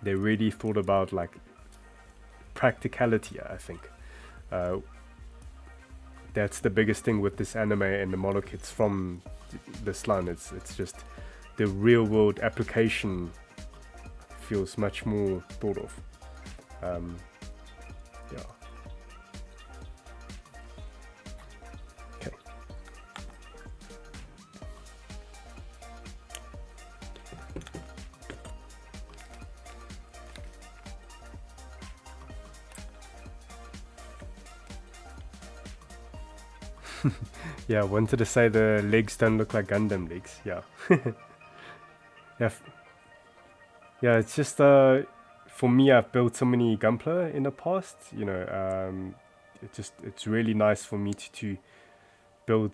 S1: they really thought about like practicality. I think that's the biggest thing with this anime and the model kits from this line. It's just the real world application feels much more thought of. Yeah. Okay. Yeah, I wanted to say the legs don't look like Gundam legs. Yeah. Yeah. Yeah, it's just for me, I've built so many Gunpla in the past, you know, it's really nice for me to build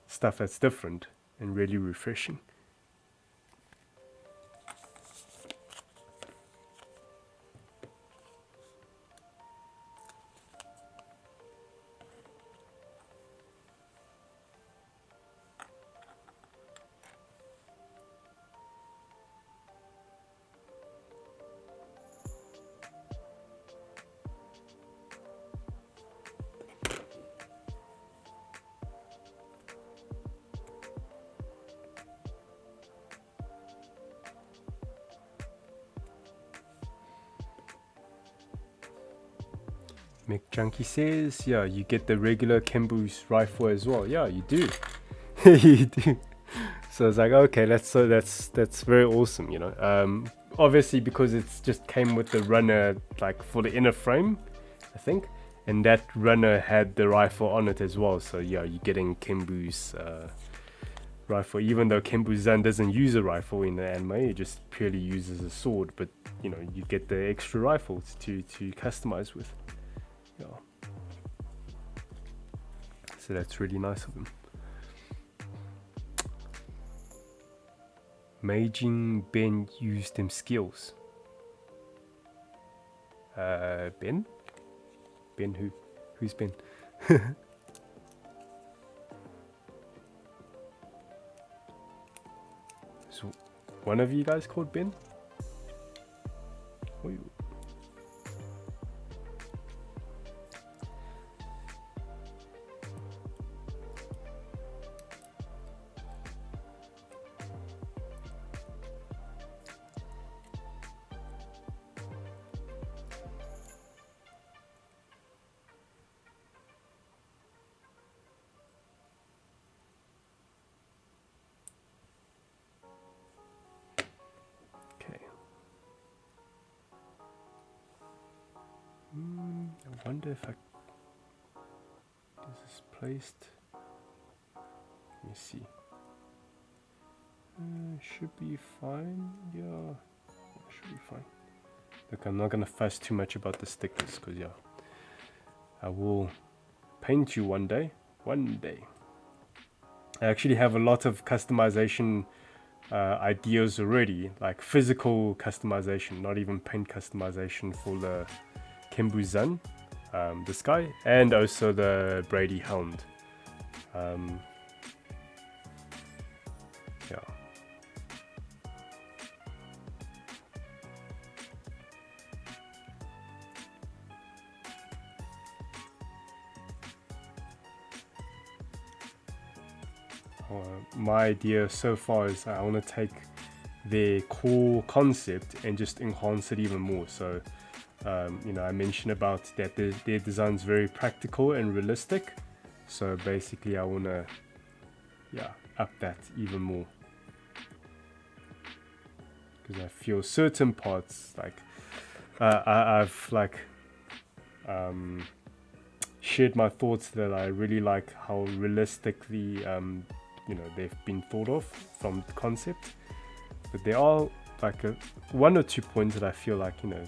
S1: stuff that's different and really refreshing. McJunkie says, yeah, you get the regular KENBU's rifle as well. Yeah, you do. You do. So it's like, okay, that's very awesome, you know. Obviously because it's just came with the runner like for the inner frame, I think, and that runner had the rifle on it as well. So yeah, you're getting KENBU's rifle, even though KENBU ZAN doesn't use a rifle in the anime, it just purely uses a sword. But you know, you get the extra rifles to customize with. Yeah. So that's really nice of them. Meijing Ben used them skills. Ben? Ben who? Who's Ben? So one of you guys called Ben? Oh, I wonder if is this placed? Let me see. Should be fine. Yeah, should be fine. Look, I'm not gonna fuss too much about the stickers because yeah, I will paint you one day. One day. I actually have a lot of customization ideas already, like physical customization, not even paint customization for the KENBU ZAN, this guy, and also the Brady Hound. Yeah. My idea so far is I want to take their core concept and just enhance it even more. So you know, I mentioned about that their design's very practical and realistic. So basically I want to, yeah, up that even more. Because I feel certain parts, like, I've like, shared my thoughts that I really like how realistically, you know, they've been thought of from the concept. But there are like one or two points that I feel like, you know,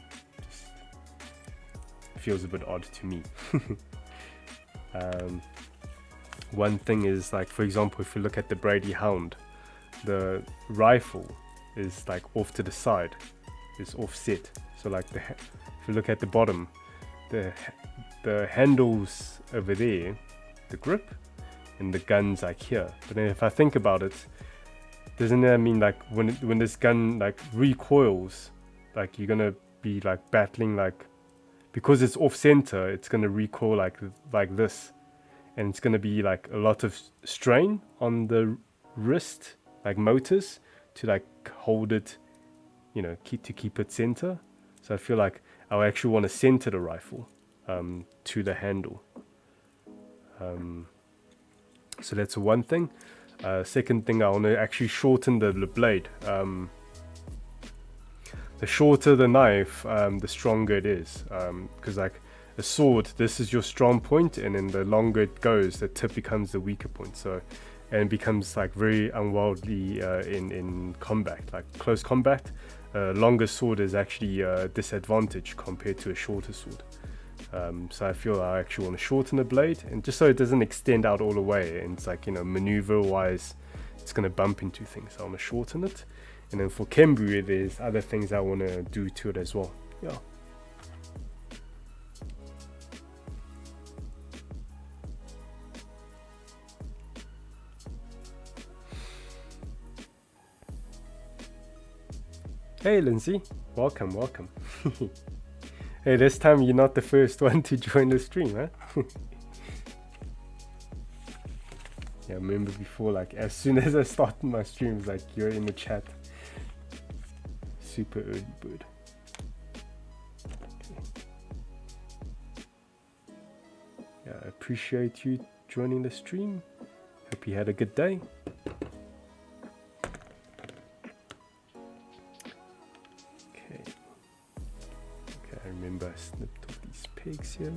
S1: feels a bit odd to me. One thing is, like, for example, if you look at the Brady Hound, the rifle is like off to the side, it's offset. So like if you look at the bottom, the handles over there, the grip, and the gun's like here. But then if I think about it, doesn't that mean like when this gun like recoils, like you're gonna be like battling, like because it's off center, it's gonna recoil like this, and it's gonna be like a lot of strain on the wrist, like motors, to like hold it, you know, keep it center. So I feel like I actually want to center the rifle to the handle. So that's one thing. Second thing, I want to actually shorten the blade. The shorter the knife, the stronger it is. Because like a sword, this is your strong point, and then the longer it goes, the tip becomes the weaker point. So, and it becomes like very unwieldy in combat, like close combat. Longer sword is actually a disadvantage compared to a shorter sword. So I feel I actually want to shorten the blade, and just so it doesn't extend out all the way, and it's like, you know, maneuver wise it's going to bump into things. So I want to shorten it. And then for KENBU, there's other things I want to do to it as well. Yeah. Hey Lindsay, welcome. Hey, this time you're not the first one to join the stream, huh? Yeah, I remember before, like as soon as I started my streams, like you're in the chat. Super early bird. Okay. Yeah, I appreciate you joining the stream. Hope you had a good day. Okay, I remember I snipped off these pegs here.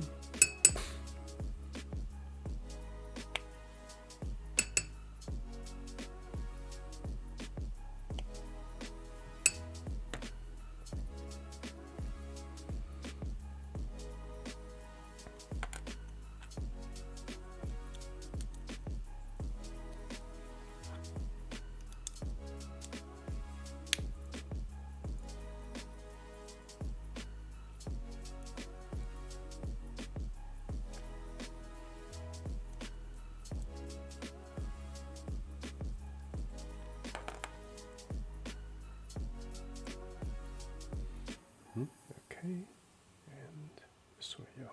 S1: Okay, and this way, yeah.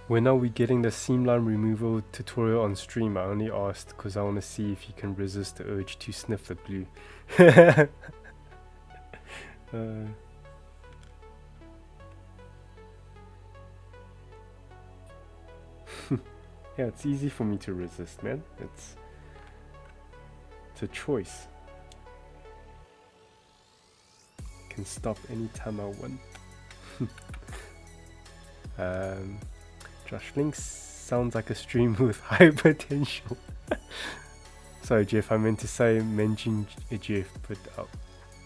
S1: When are we getting the seam line removal tutorial on stream? I only asked because I want to see if you can resist the urge to sniff the glue. Yeah, it's easy for me to resist, man. It's a choice. I can stop anytime I want. Josh Links sounds like a stream with high potential. Sorry, Jeff, I meant to say mention Jeff, but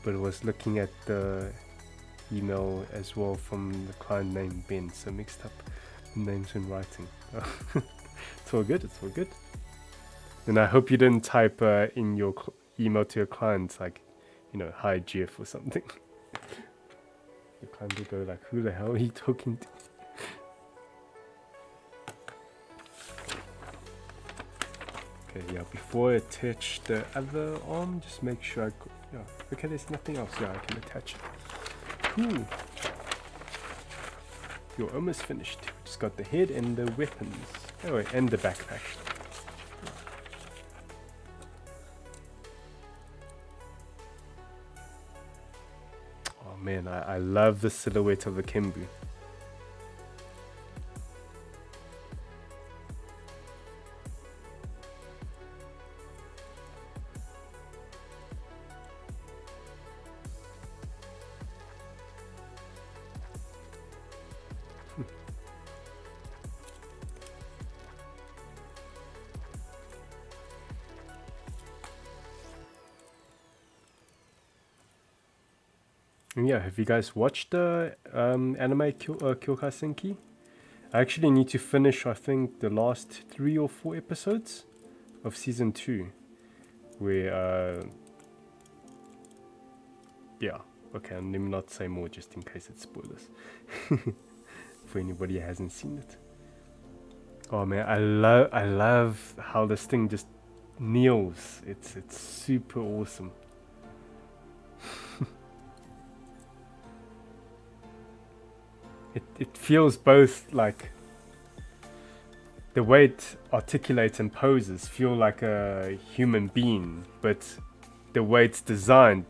S1: I was looking at the email as well from the client name Ben, so mixed up the names in writing. It's all good, it's all good. And I hope you didn't type in your email to your client like, you know, hi Jeff or something. Your client will go like, who the hell are you talking to? Okay, yeah, before I attach the other arm, just make sure yeah, okay, there's nothing else. Yeah, I can attach it. Cool. You're almost finished. Just got the head and the weapons. Oh, wait, and the backpack. Oh man, I love the silhouette of the KENBU. Yeah, have you guys watched the anime Kyokasenki? I actually need to finish, I think, the last 3 or 4 episodes of season 2, where yeah. Okay, let me not say more just in case it's spoilers. For anybody who hasn't seen it. Oh man, I love how this thing just kneels. It's super awesome. It feels both like the way it articulates and poses feel like a human being, but the way it's designed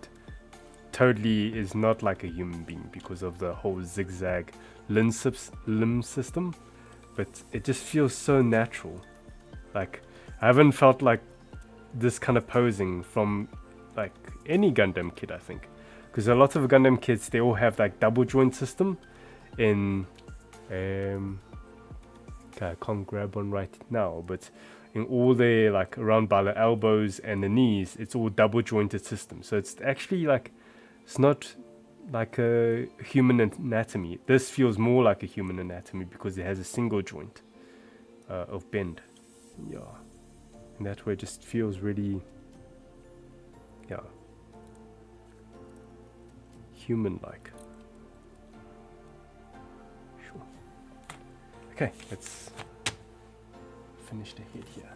S1: totally is not like a human being because of the whole zigzag limb system. But it just feels so natural. Like, I haven't felt like this kind of posing from like any Gundam kit, I think, because a lot of Gundam kits, they all have like double joint system in okay, I can't grab one right now, but in all their like around by the elbows and the knees, it's all double jointed system. So it's actually like, it's not like a human anatomy. This feels more like a human anatomy because it has a single joint of bend. Yeah, and that way it just feels really, yeah, human-like. Sure. Okay, let's finish the head here.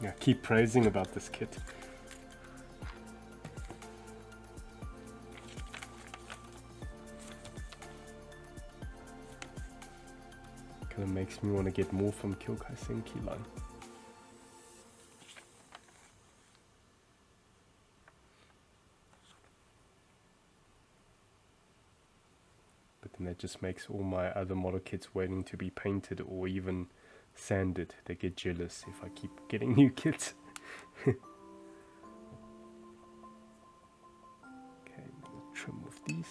S1: I keep praising about this kit. Kind of makes me want to get more from Kyokai Senki line. But then that just makes all my other model kits waiting to be painted or even sanded. They get jealous if I keep getting new kits. Okay, we'll trim off these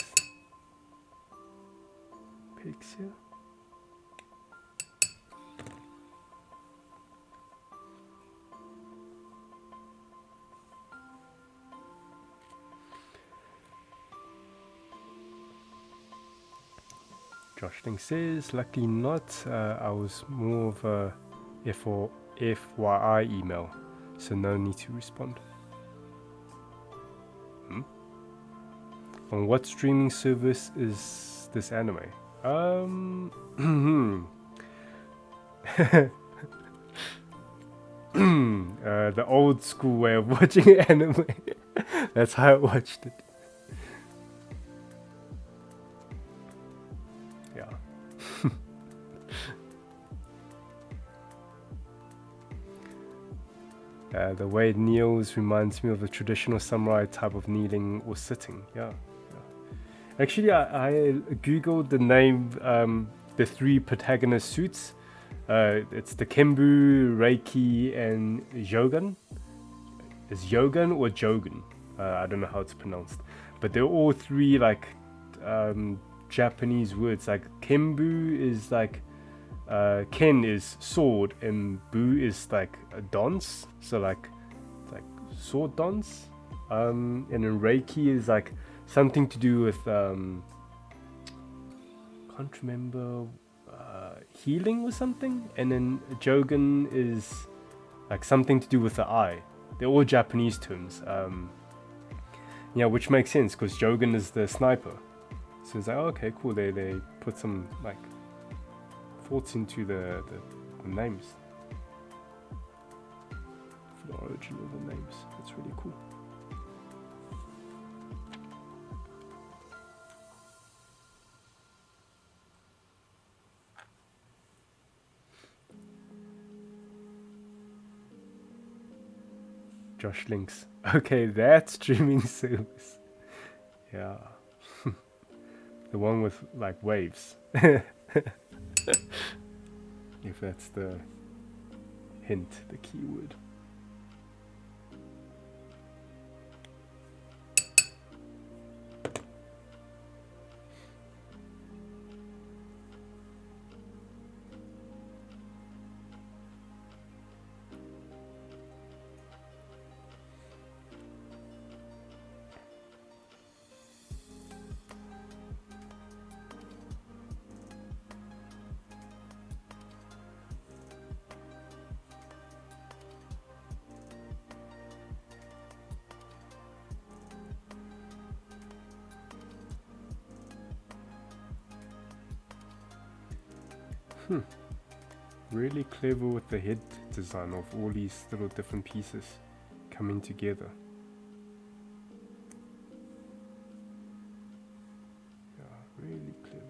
S1: pegs here. Josh Link says, luckily not. I was more of a FYI email, so no need to respond. On what streaming service is this anime? The old school way of watching anime. That's how I watched it. The way it kneels reminds me of the traditional samurai type of kneeling or sitting. Yeah. Actually, I googled the name, the three protagonist suits. It's the KENBU, Reiki, and Jogan. Is Jogan or Jogan? I don't know how it's pronounced, but they're all three like Japanese words. Like KENBU is like Ken is sword and Bu is like a dance, so like sword dance. And then Reiki is like something to do with can't remember, healing or something. And then Jogan is like something to do with the eye. They're all Japanese terms. Yeah, which makes sense because Jogan is the sniper. So it's like, oh, okay, cool. They put some like thoughts into the names, for the origin of the names. That's really cool. Josh Links. Okay, that streaming service. Yeah. The one with like waves. If that's the hint, the keyword. Really clever with the head design of all these little different pieces coming together. Yeah, really clever.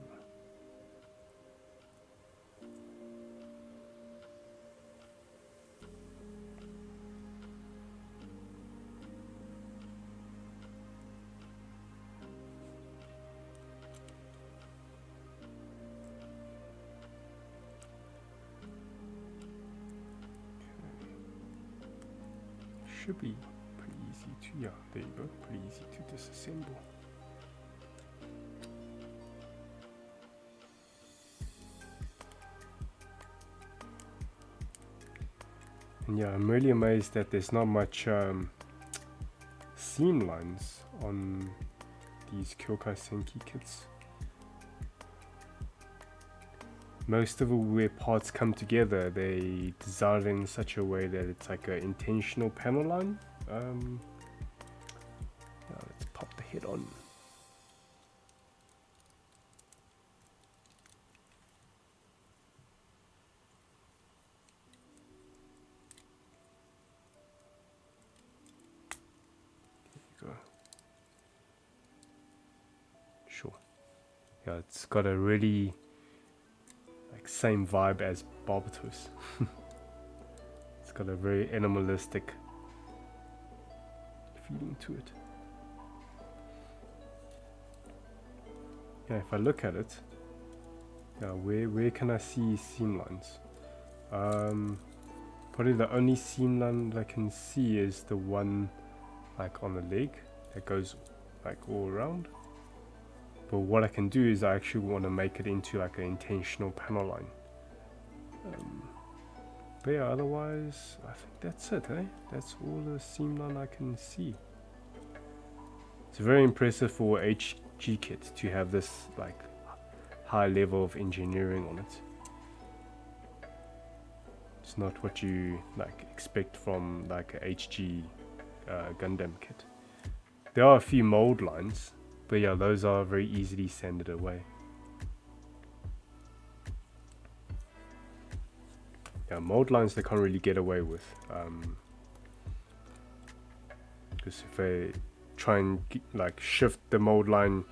S1: Should be pretty easy to, yeah, there you go, pretty easy to disassemble. And yeah, I'm really amazed that there's not much seam lines on these Kyokai Senki kits. Most of where parts come together, they design it in such a way that it's like an intentional panel line. Let's pop the head on. There you go. Sure. Yeah, it's got a really same vibe as Barbatos. It's got a very animalistic feeling to it. Yeah, if I look at it, yeah, where can I see seam lines? Probably the only seam line that I can see is the one like on the leg that goes like all around. But what I can do is I actually want to make it into like an intentional panel line. But yeah, otherwise I think that's it, eh? That's all the seam line I can see. It's very impressive for HG kit to have this like high level of engineering on it. It's not what you like expect from like a HG Gundam kit. There are a few mold lines, but yeah, those are very easily sanded away. Yeah, mold lines they can't really get away with, because if they try and like shift the mold line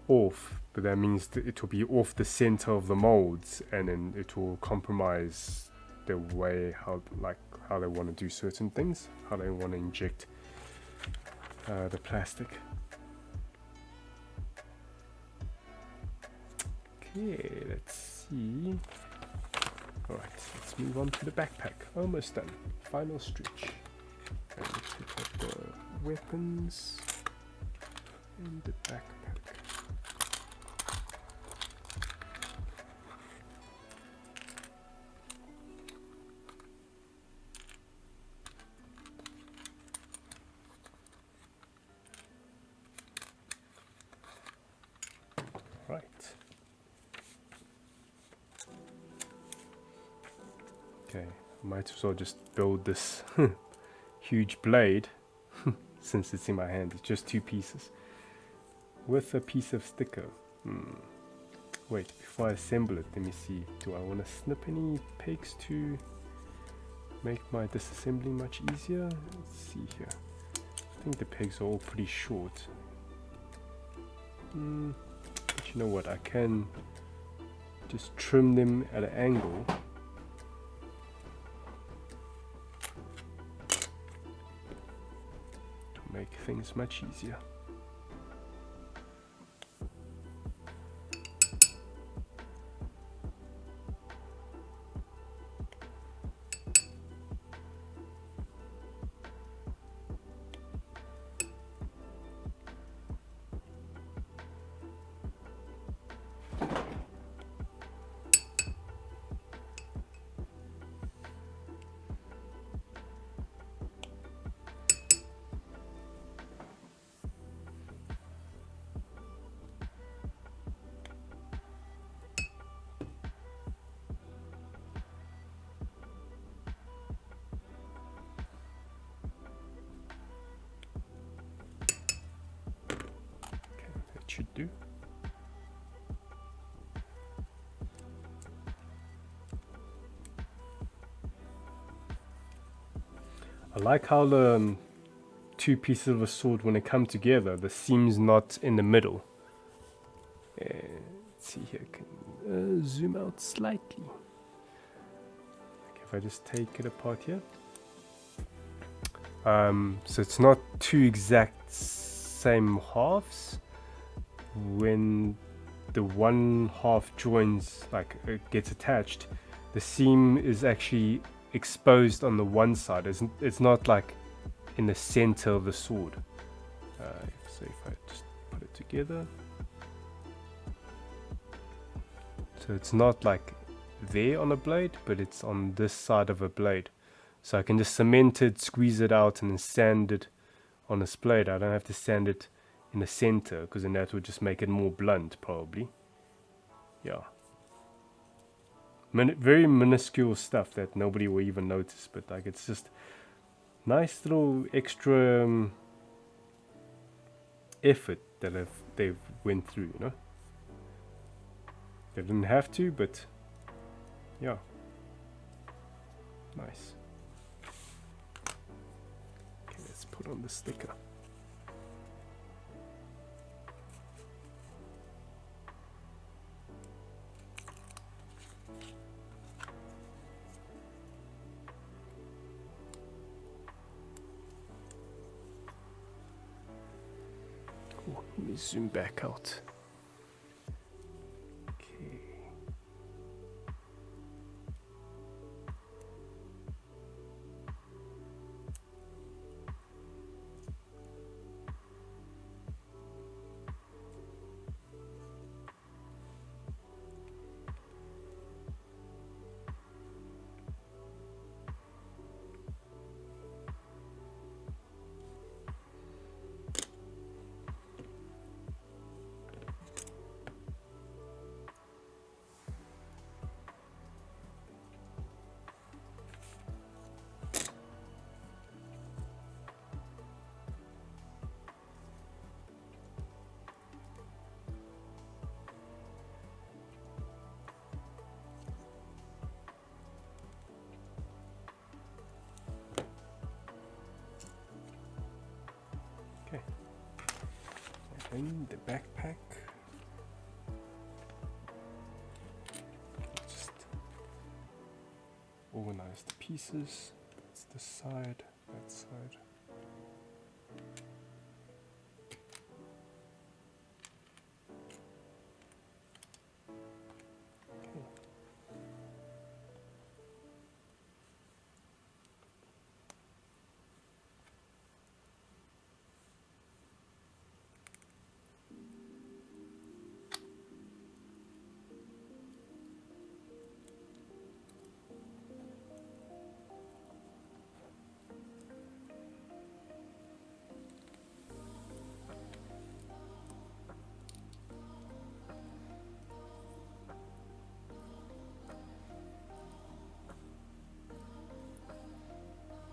S1: off, but that means that it will be off the center of the molds, and then it will compromise the way how they want to do certain things, how they want to inject the plastic. Okay, let's see. Alright, let's move on to the backpack. Almost done. Final stretch. And let's pick up the weapons and the backpack. Right. Okay, might as well just build this huge blade since it's in my hand. It's just 2 pieces with a piece of sticker. Wait, before I assemble it, let me see. Do I want to snip any pegs to make my disassembling much easier? Let's see here. I think the pegs are all pretty short. But you know what? I can just trim them at an angle. Make things much easier. Should do. like how the two pieces of a sword, when they come together, the seam's not in the middle. Let's see here, I can zoom out slightly. Okay, if I just take it apart here. So it's not two exact same halves. When the one half joins, like it gets attached, the seam is actually exposed on the one side. It's not like in the center of the sword. So if I just put it together, so it's not like there on a blade, but it's on this side of a blade. So I can just cement it, squeeze it out, and then sand it on this blade. I don't have to sand it in the center, because then that would just make it more blunt, probably. Yeah. Very minuscule stuff that nobody will even notice, but like it's just nice little extra effort that they've went through, you know. They didn't have to, but yeah, nice. Okay, let's put on the sticker. Ooh, let me zoom back out. And the backpack. Just organize the pieces. That's this side, that side.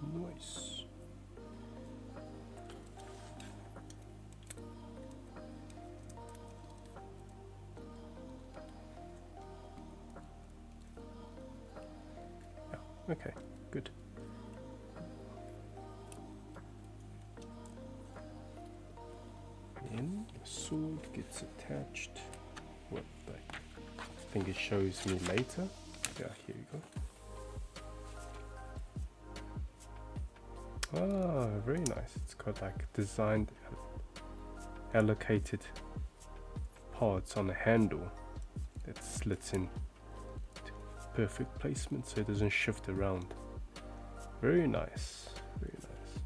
S1: Nice. Yeah, okay, good. Then the sword gets attached. What I think it shows me later. Yeah, here you go. Ah, very nice. It's got like designed, allocated parts on the handle that slits in to perfect placement so it doesn't shift around. Very nice, very nice.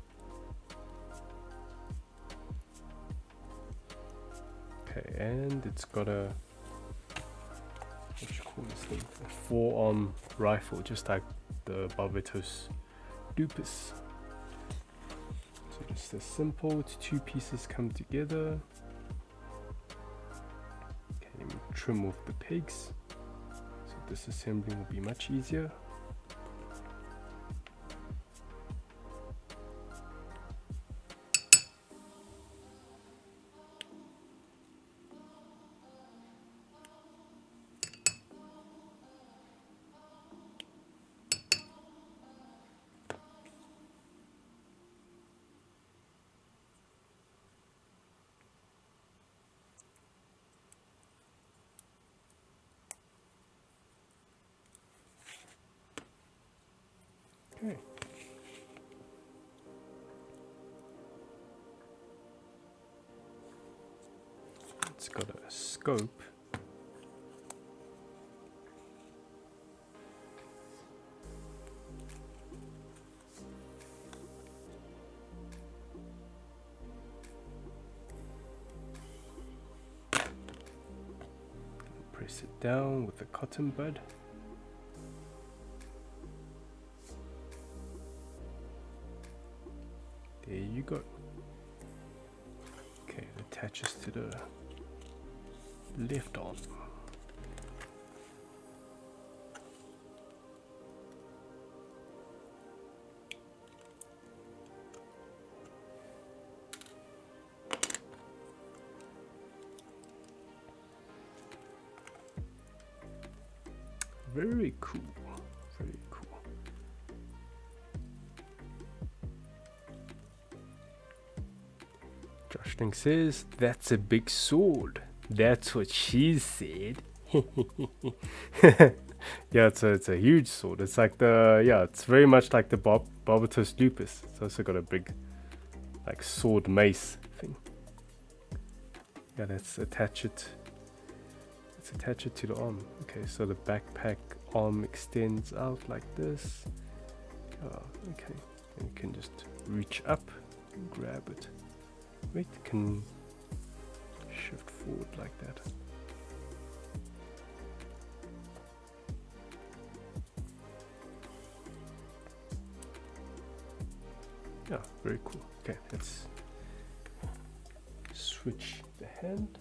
S1: Okay, and it's got a, what do you call this thing? A forearm rifle, just like the Barbatos Lupus. So just as simple, two pieces come together. Okay, trim off the pegs, so disassembling will be much easier. Okay. It's got a scope. Press it down with the cotton bud. There you go. Okay, it attaches to the left arm. Very cool. Very cool. Joshling says, that's a big sword. That's what she said. Yeah, it's a huge sword. It's like it's very much like the Barbatos lupus. It's also got a big, like, sword mace thing. Yeah, let's attach it. Let's attach it to the arm. Okay, so the backpack arm extends out like this. Oh, okay, and you can just reach up and grab it. Wait, it can shift forward like that. Yeah, very cool. Okay, let's switch the hand.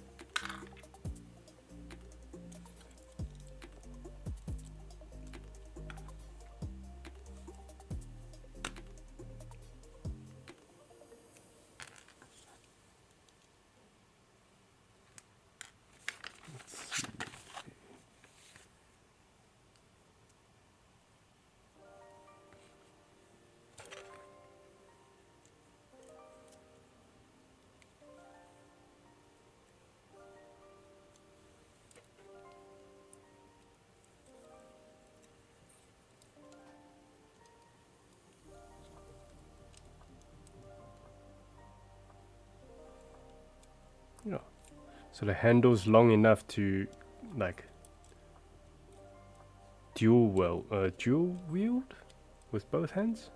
S1: Yeah, so the handle's long enough to, like, dual wield with both hands.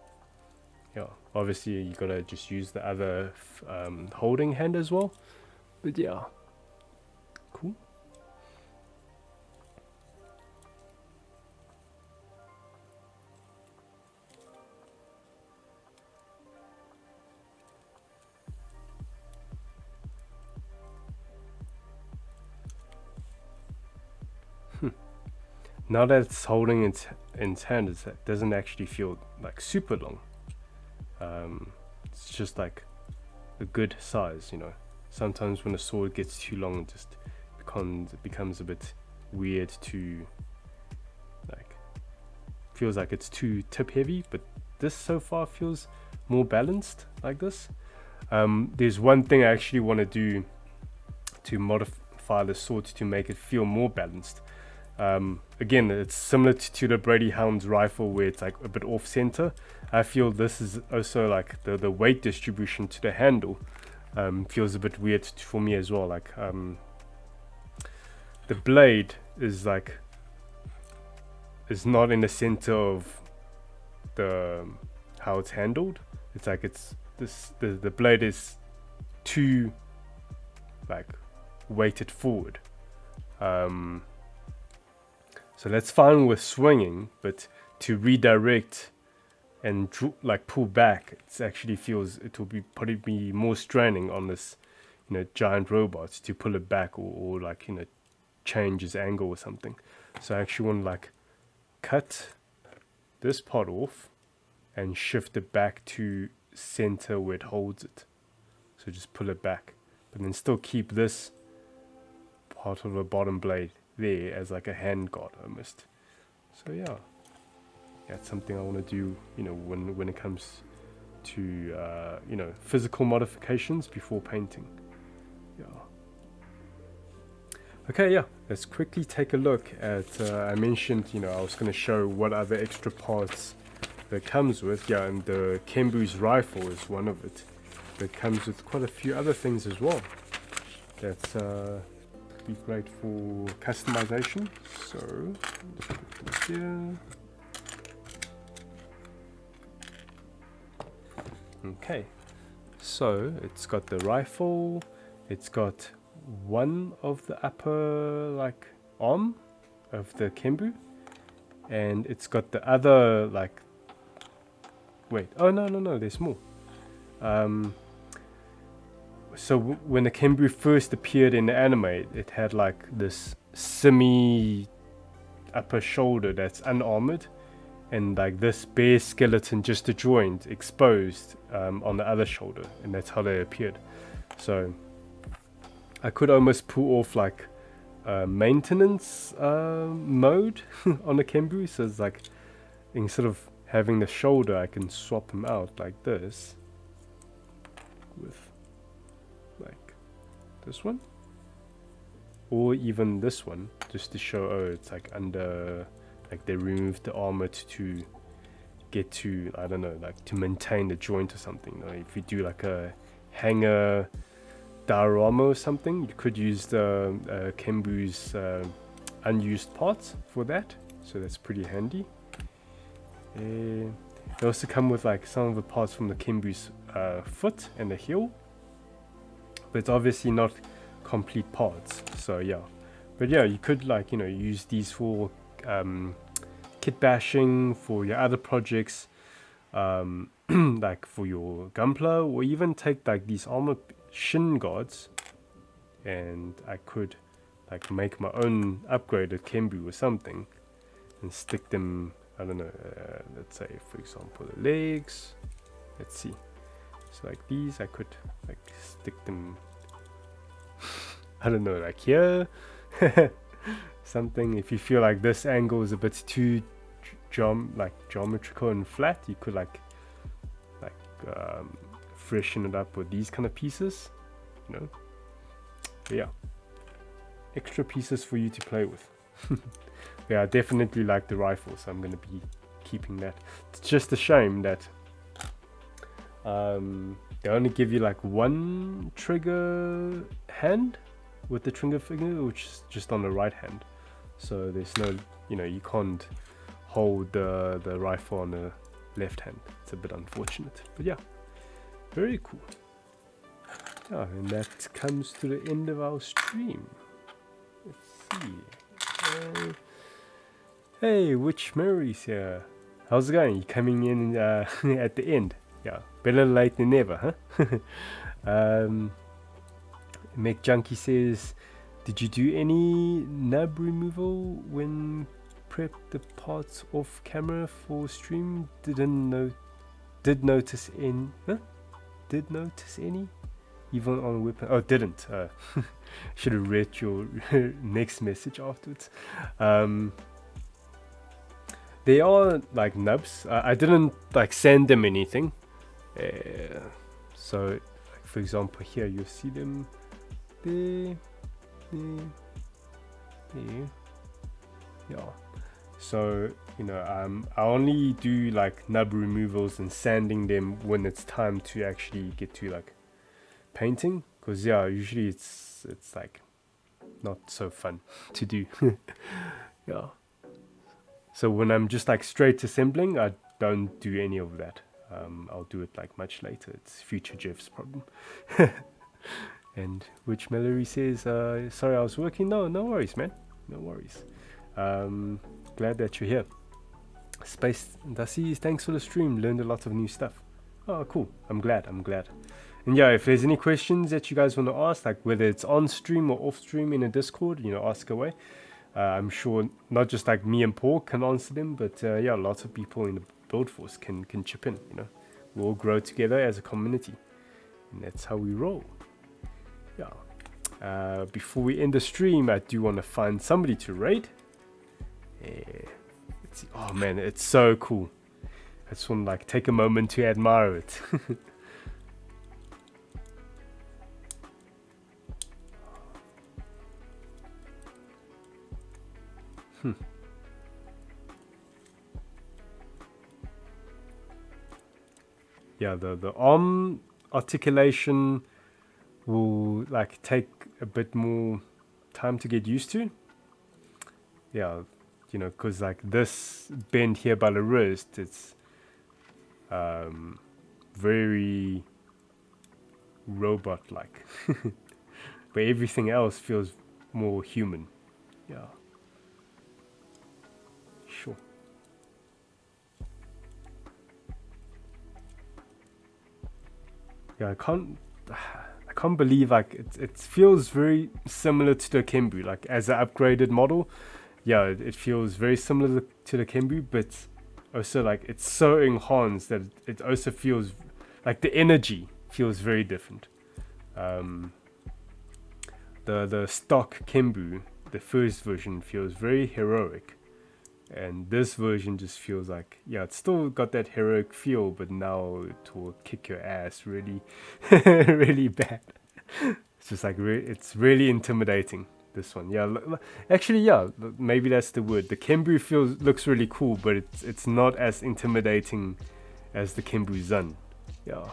S1: Yeah, obviously you gotta just use the other holding hand as well, but yeah, cool. Now that it's holding its hand, it doesn't actually feel like super long. It's just like a good size, you know. Sometimes when a sword gets too long, it just becomes a bit weird to, like, feels like it's too tip heavy, but this so far feels more balanced like this. There's one thing I actually want to do to modify the sword to make it feel more balanced. Again, it's similar to the Brady Hound's rifle where it's like a bit off center. I feel this is also like the weight distribution to the handle feels a bit weird for me as well. Like the blade is not in the center of how it's handled. It's like the blade is too, like, weighted forward. So that's fine with swinging, but to redirect and pull back, it actually feels it will probably be more straining on this, you know, giant robot to pull it back or like, you know, change its angle or something. So I actually want to, like, cut this part off and shift it back to center where it holds it. So just pull it back, but then still keep this part of the bottom blade there as like a hand guard almost. So yeah, that's something I want to do, you know, when it comes to you know, physical modifications before painting. Yeah. Okay, yeah, let's quickly take a look at I mentioned, you know, I was going to show what other extra parts that comes with. Yeah, and the KENBU's rifle is one of it. That comes with quite a few other things as well. That's be great for customization. So let's put this here. Okay, so it's got the rifle, it's got one of the upper like arm of the KENBU, and it's got the other like, wait, oh no, there's more. So when the KENBU first appeared in the anime, it had like this semi upper shoulder that's unarmored, and like this bare skeleton, just a joint exposed on the other shoulder, and that's how they appeared. So I could almost pull off like maintenance mode on the KENBU. So it's like, instead of having the shoulder, I can swap them out like this with like this one, or even this one, just to show, oh, it's like under, like they removed the armor to get to, I don't know, like to maintain the joint or something. Or if you do like a hanger diorama or something, you could use the KENBU's unused parts for that. So that's pretty handy. They also come with like some of the parts from the KENBU's foot and the heel, but it's obviously not complete parts. So yeah, but yeah, you could like, you know, use these for kit bashing, for your other projects, like for your Gunpla, or even take like these armor shin guards, and I could like make my own upgraded KENBU or something and stick them, I don't know, let's say for example the legs, let's see, so like these I could like stick them I don't know, like here something. If you feel like this angle is a bit too geometrical and flat, you could like freshen it up with these kind of pieces, you know. But yeah, extra pieces for you to play with. Yeah, I definitely like the rifle, so I'm gonna be keeping that. It's just a shame that they only give you like one trigger hand with the trigger finger, which is just on the right hand. So there's no, you know, you can't hold the rifle on the left hand. It's a bit unfortunate, but yeah, very cool. Yeah, and that comes to the end of our stream. Let's see. Hey, Witch Mary's here. How's it going? You coming in at the end? Yeah, better late than never, huh? Meg Junkie says, did you do any nub removal when prep the parts off camera for stream? Did notice any? Huh? Did notice any? Even on weapon? Oh, didn't. Should have read your next message afterwards. They are like nubs. I didn't like send them anything. So, like, for example, here you see them. There. Yeah. So, you know, I only do like nub removals and sanding them when it's time to actually get to like painting, because yeah, usually it's like not so fun to do. Yeah. So when I'm just like straight assembling, I don't do any of that. I'll do it like much later. It's future Jeff's problem. And which Mallory says, sorry I was working. No worries, man. No worries. Glad that you're here. Space Dasi, thanks for the stream. Learned a lot of new stuff. Oh, cool. I'm glad. And yeah, if there's any questions that you guys want to ask, like whether it's on stream or off stream in a Discord, you know, ask away. I'm sure not just like me and Paul can answer them, but yeah, lots of people in the build force can chip in. You know, we all grow together as a community, and that's how we roll. Yeah. Before we end the stream, I do want to find somebody to raid. Let's see. Oh man, it's so cool. I just want to like take a moment to admire it. yeah, the arm articulation will like take a bit more time to get used to. Yeah, you know, because like this bend here by the wrist, it's very robot-like, but everything else feels more human. Yeah, sure. Yeah, I can't believe like it feels very similar to the KENBU, like as an upgraded model. Yeah, it feels very similar to the KENBU, but also like it's so enhanced that it also feels like the energy feels very different. The stock KENBU, the first version, feels very heroic, and this version just feels like, yeah, it's still got that heroic feel, but now it will kick your ass really, really bad. It's just like it's really intimidating. This one, yeah, actually, yeah, maybe that's the word. The KENBU looks really cool, but it's not as intimidating as the KENBU ZAN. Yeah,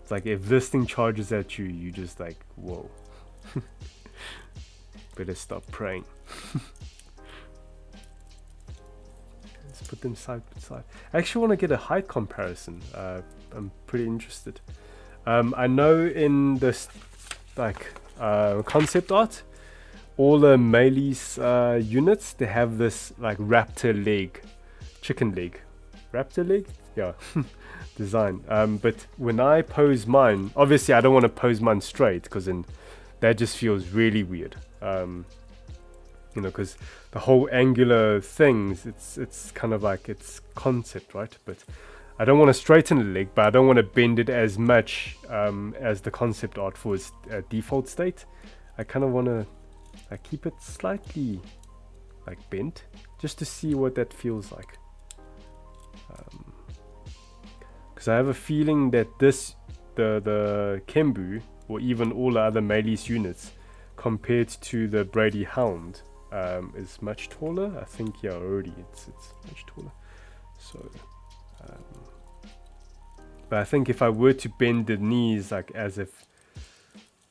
S1: it's like if this thing charges at you, you just like, whoa. Better stop praying. Let's put them side by side. I actually want to get a height comparison. I'm pretty interested. I know in this like concept art, all the MAILeS units, they have this like raptor leg, chicken leg, raptor leg, yeah, design. But when I pose mine, obviously I don't want to pose mine straight because then that just feels really weird. You know, because the whole angular things, it's kind of like it's concept, right? But I don't want to straighten the leg, but I don't want to bend it as much as the concept art for its default state. I kind of want to keep it slightly like bent, just to see what that feels like. Because I have a feeling that the KENBU, or even all the other MAILeS units, compared to the Brady Hound, is much taller. I think, yeah, already it's much taller. So, but I think if I were to bend the knees like as if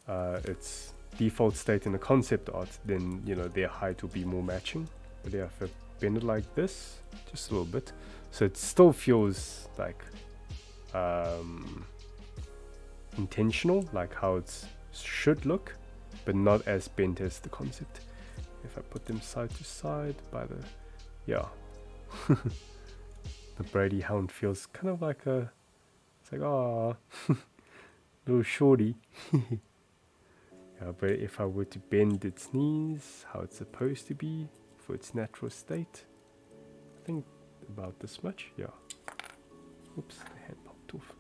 S1: it's default state in the concept art, then you know their height will be more matching. But yeah, if I bend it like this, just a little bit, so it still feels like intentional, like how it should look, but not as bent as the concept. If I put them side to side by the, yeah, the Brady Hound feels kind of like a, it's like, ah, little shorty. Yeah, but if I were to bend its knees, how it's supposed to be for its natural state, I think about this much, yeah. Oops, the hand popped off.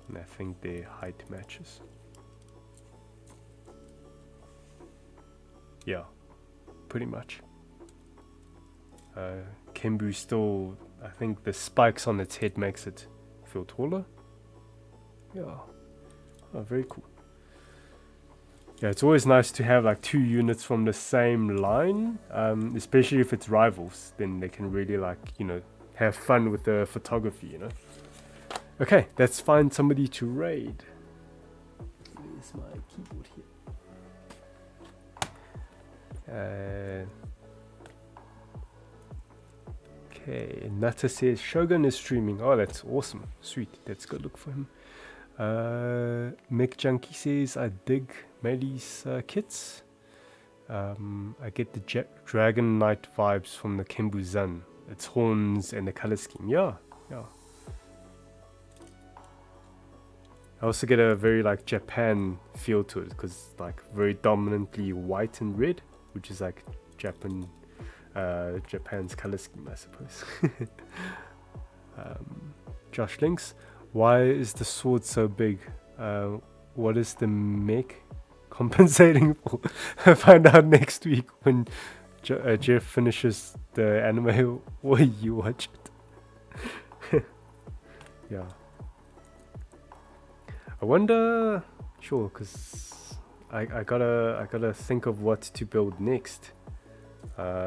S1: And I think their height matches. Yeah, pretty much. KENBU still, I think the spikes on its head makes it feel taller. Yeah, oh, very cool. Yeah, it's always nice to have like two units from the same line, especially if it's rivals, then they can really like, you know, have fun with the photography, you know. Okay, let's find somebody to raid. Where's my keyboard here? Okay, Nata says Shogun is streaming. Oh, that's awesome. Sweet. Let's go look for him. Mick Junkie says I dig MAILeS kits. I get the Dragon Knight vibes from the KENBU ZAN. Its horns and the color scheme. Yeah, yeah. I also get a very like Japan feel to it because it's like very dominantly white and red, which is like Japan's color scheme, I suppose. Josh Links, why is the sword so big? What is the mech compensating for? Find out next week when Jeff finishes the anime or you watch it. Yeah. I wonder, sure, because I gotta think of what to build next.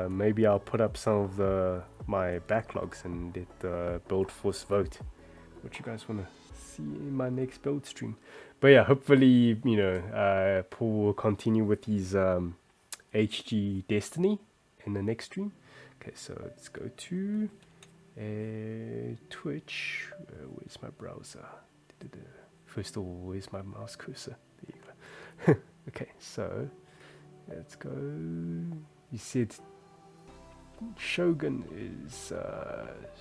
S1: Maybe I'll put up some of the my backlogs and let the build force vote what you guys want to see in my next build stream. But yeah, hopefully, you know, Paul will continue with his HG Destiny in the next stream. Okay, so let's go to Twitch. Where's my browser? First of all, where's my mouse cursor? There you go. Okay, so let's go. You said Shogun is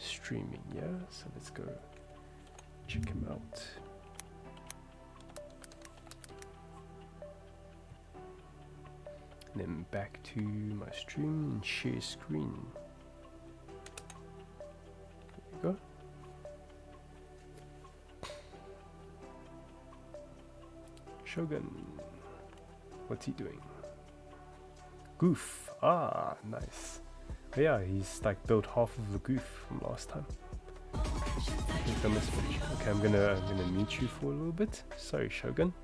S1: streaming, yeah? So let's go check him out. And then back to my stream and share screen. There you go. Shogun. What's he doing? Goof. Ah, nice. Oh yeah, he's like built half of the goof from last time. Okay, I'm gonna mute you for a little bit. Sorry, Shogun.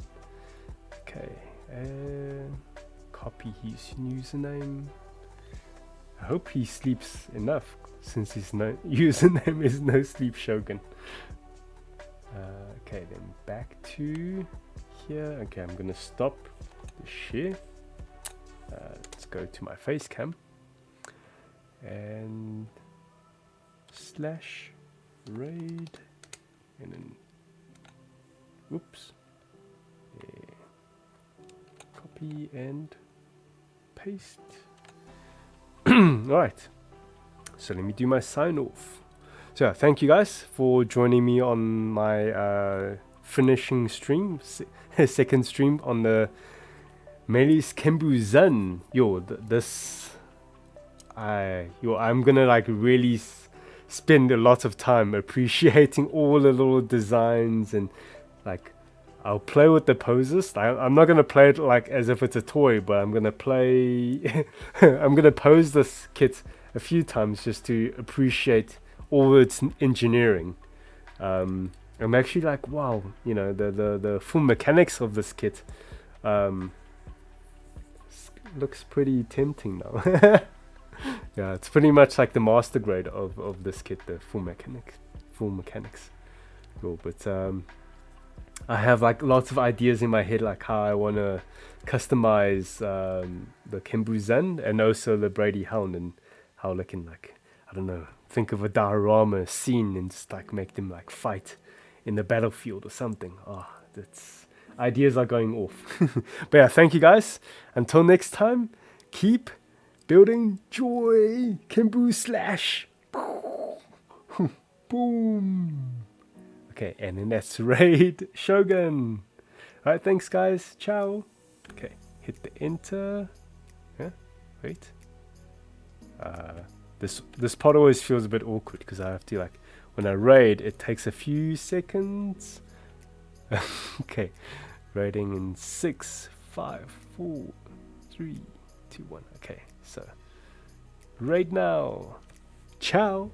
S1: Okay, and copy his username. I hope he sleeps enough since his username is No Sleep Shogun. Okay, then back to here. Okay, I'm gonna stop the share. Let's go to my face cam and slash raid and then whoops, yeah. Copy and paste. Alright, so let me do my sign off. So yeah, thank you guys for joining me on my finishing stream, second stream on the MAILES KENBU ZAN. I'm gonna like really spend a lot of time appreciating all the little designs, and like I'll play with the poses. I'm not gonna play it like as if it's a toy, but I'm gonna play I'm gonna pose this kit a few times just to appreciate all its engineering. I'm actually like, wow, you know, the full mechanics of this kit looks pretty tempting now. Yeah, it's pretty much like the master grade of this kit, the full mechanics. Cool, but I have like lots of ideas in my head, like how I want to customize the KENBU ZAN and also the Brady Hound, and how they can, like, I don't know, think of a diorama scene and just like make them like fight in the battlefield or something. That's ideas are going off. But yeah, thank you guys. Until next time, keep building joy. KENBU slash. Boom. Okay, and then that's raid Shogun. Alright, thanks guys. Ciao. Okay, hit the enter. Yeah, wait. This part always feels a bit awkward because I have to, like, when I raid, it takes a few seconds. Okay, raiding in 6, 5, 4, 3, 2, 1. Okay, so raid now. Ciao.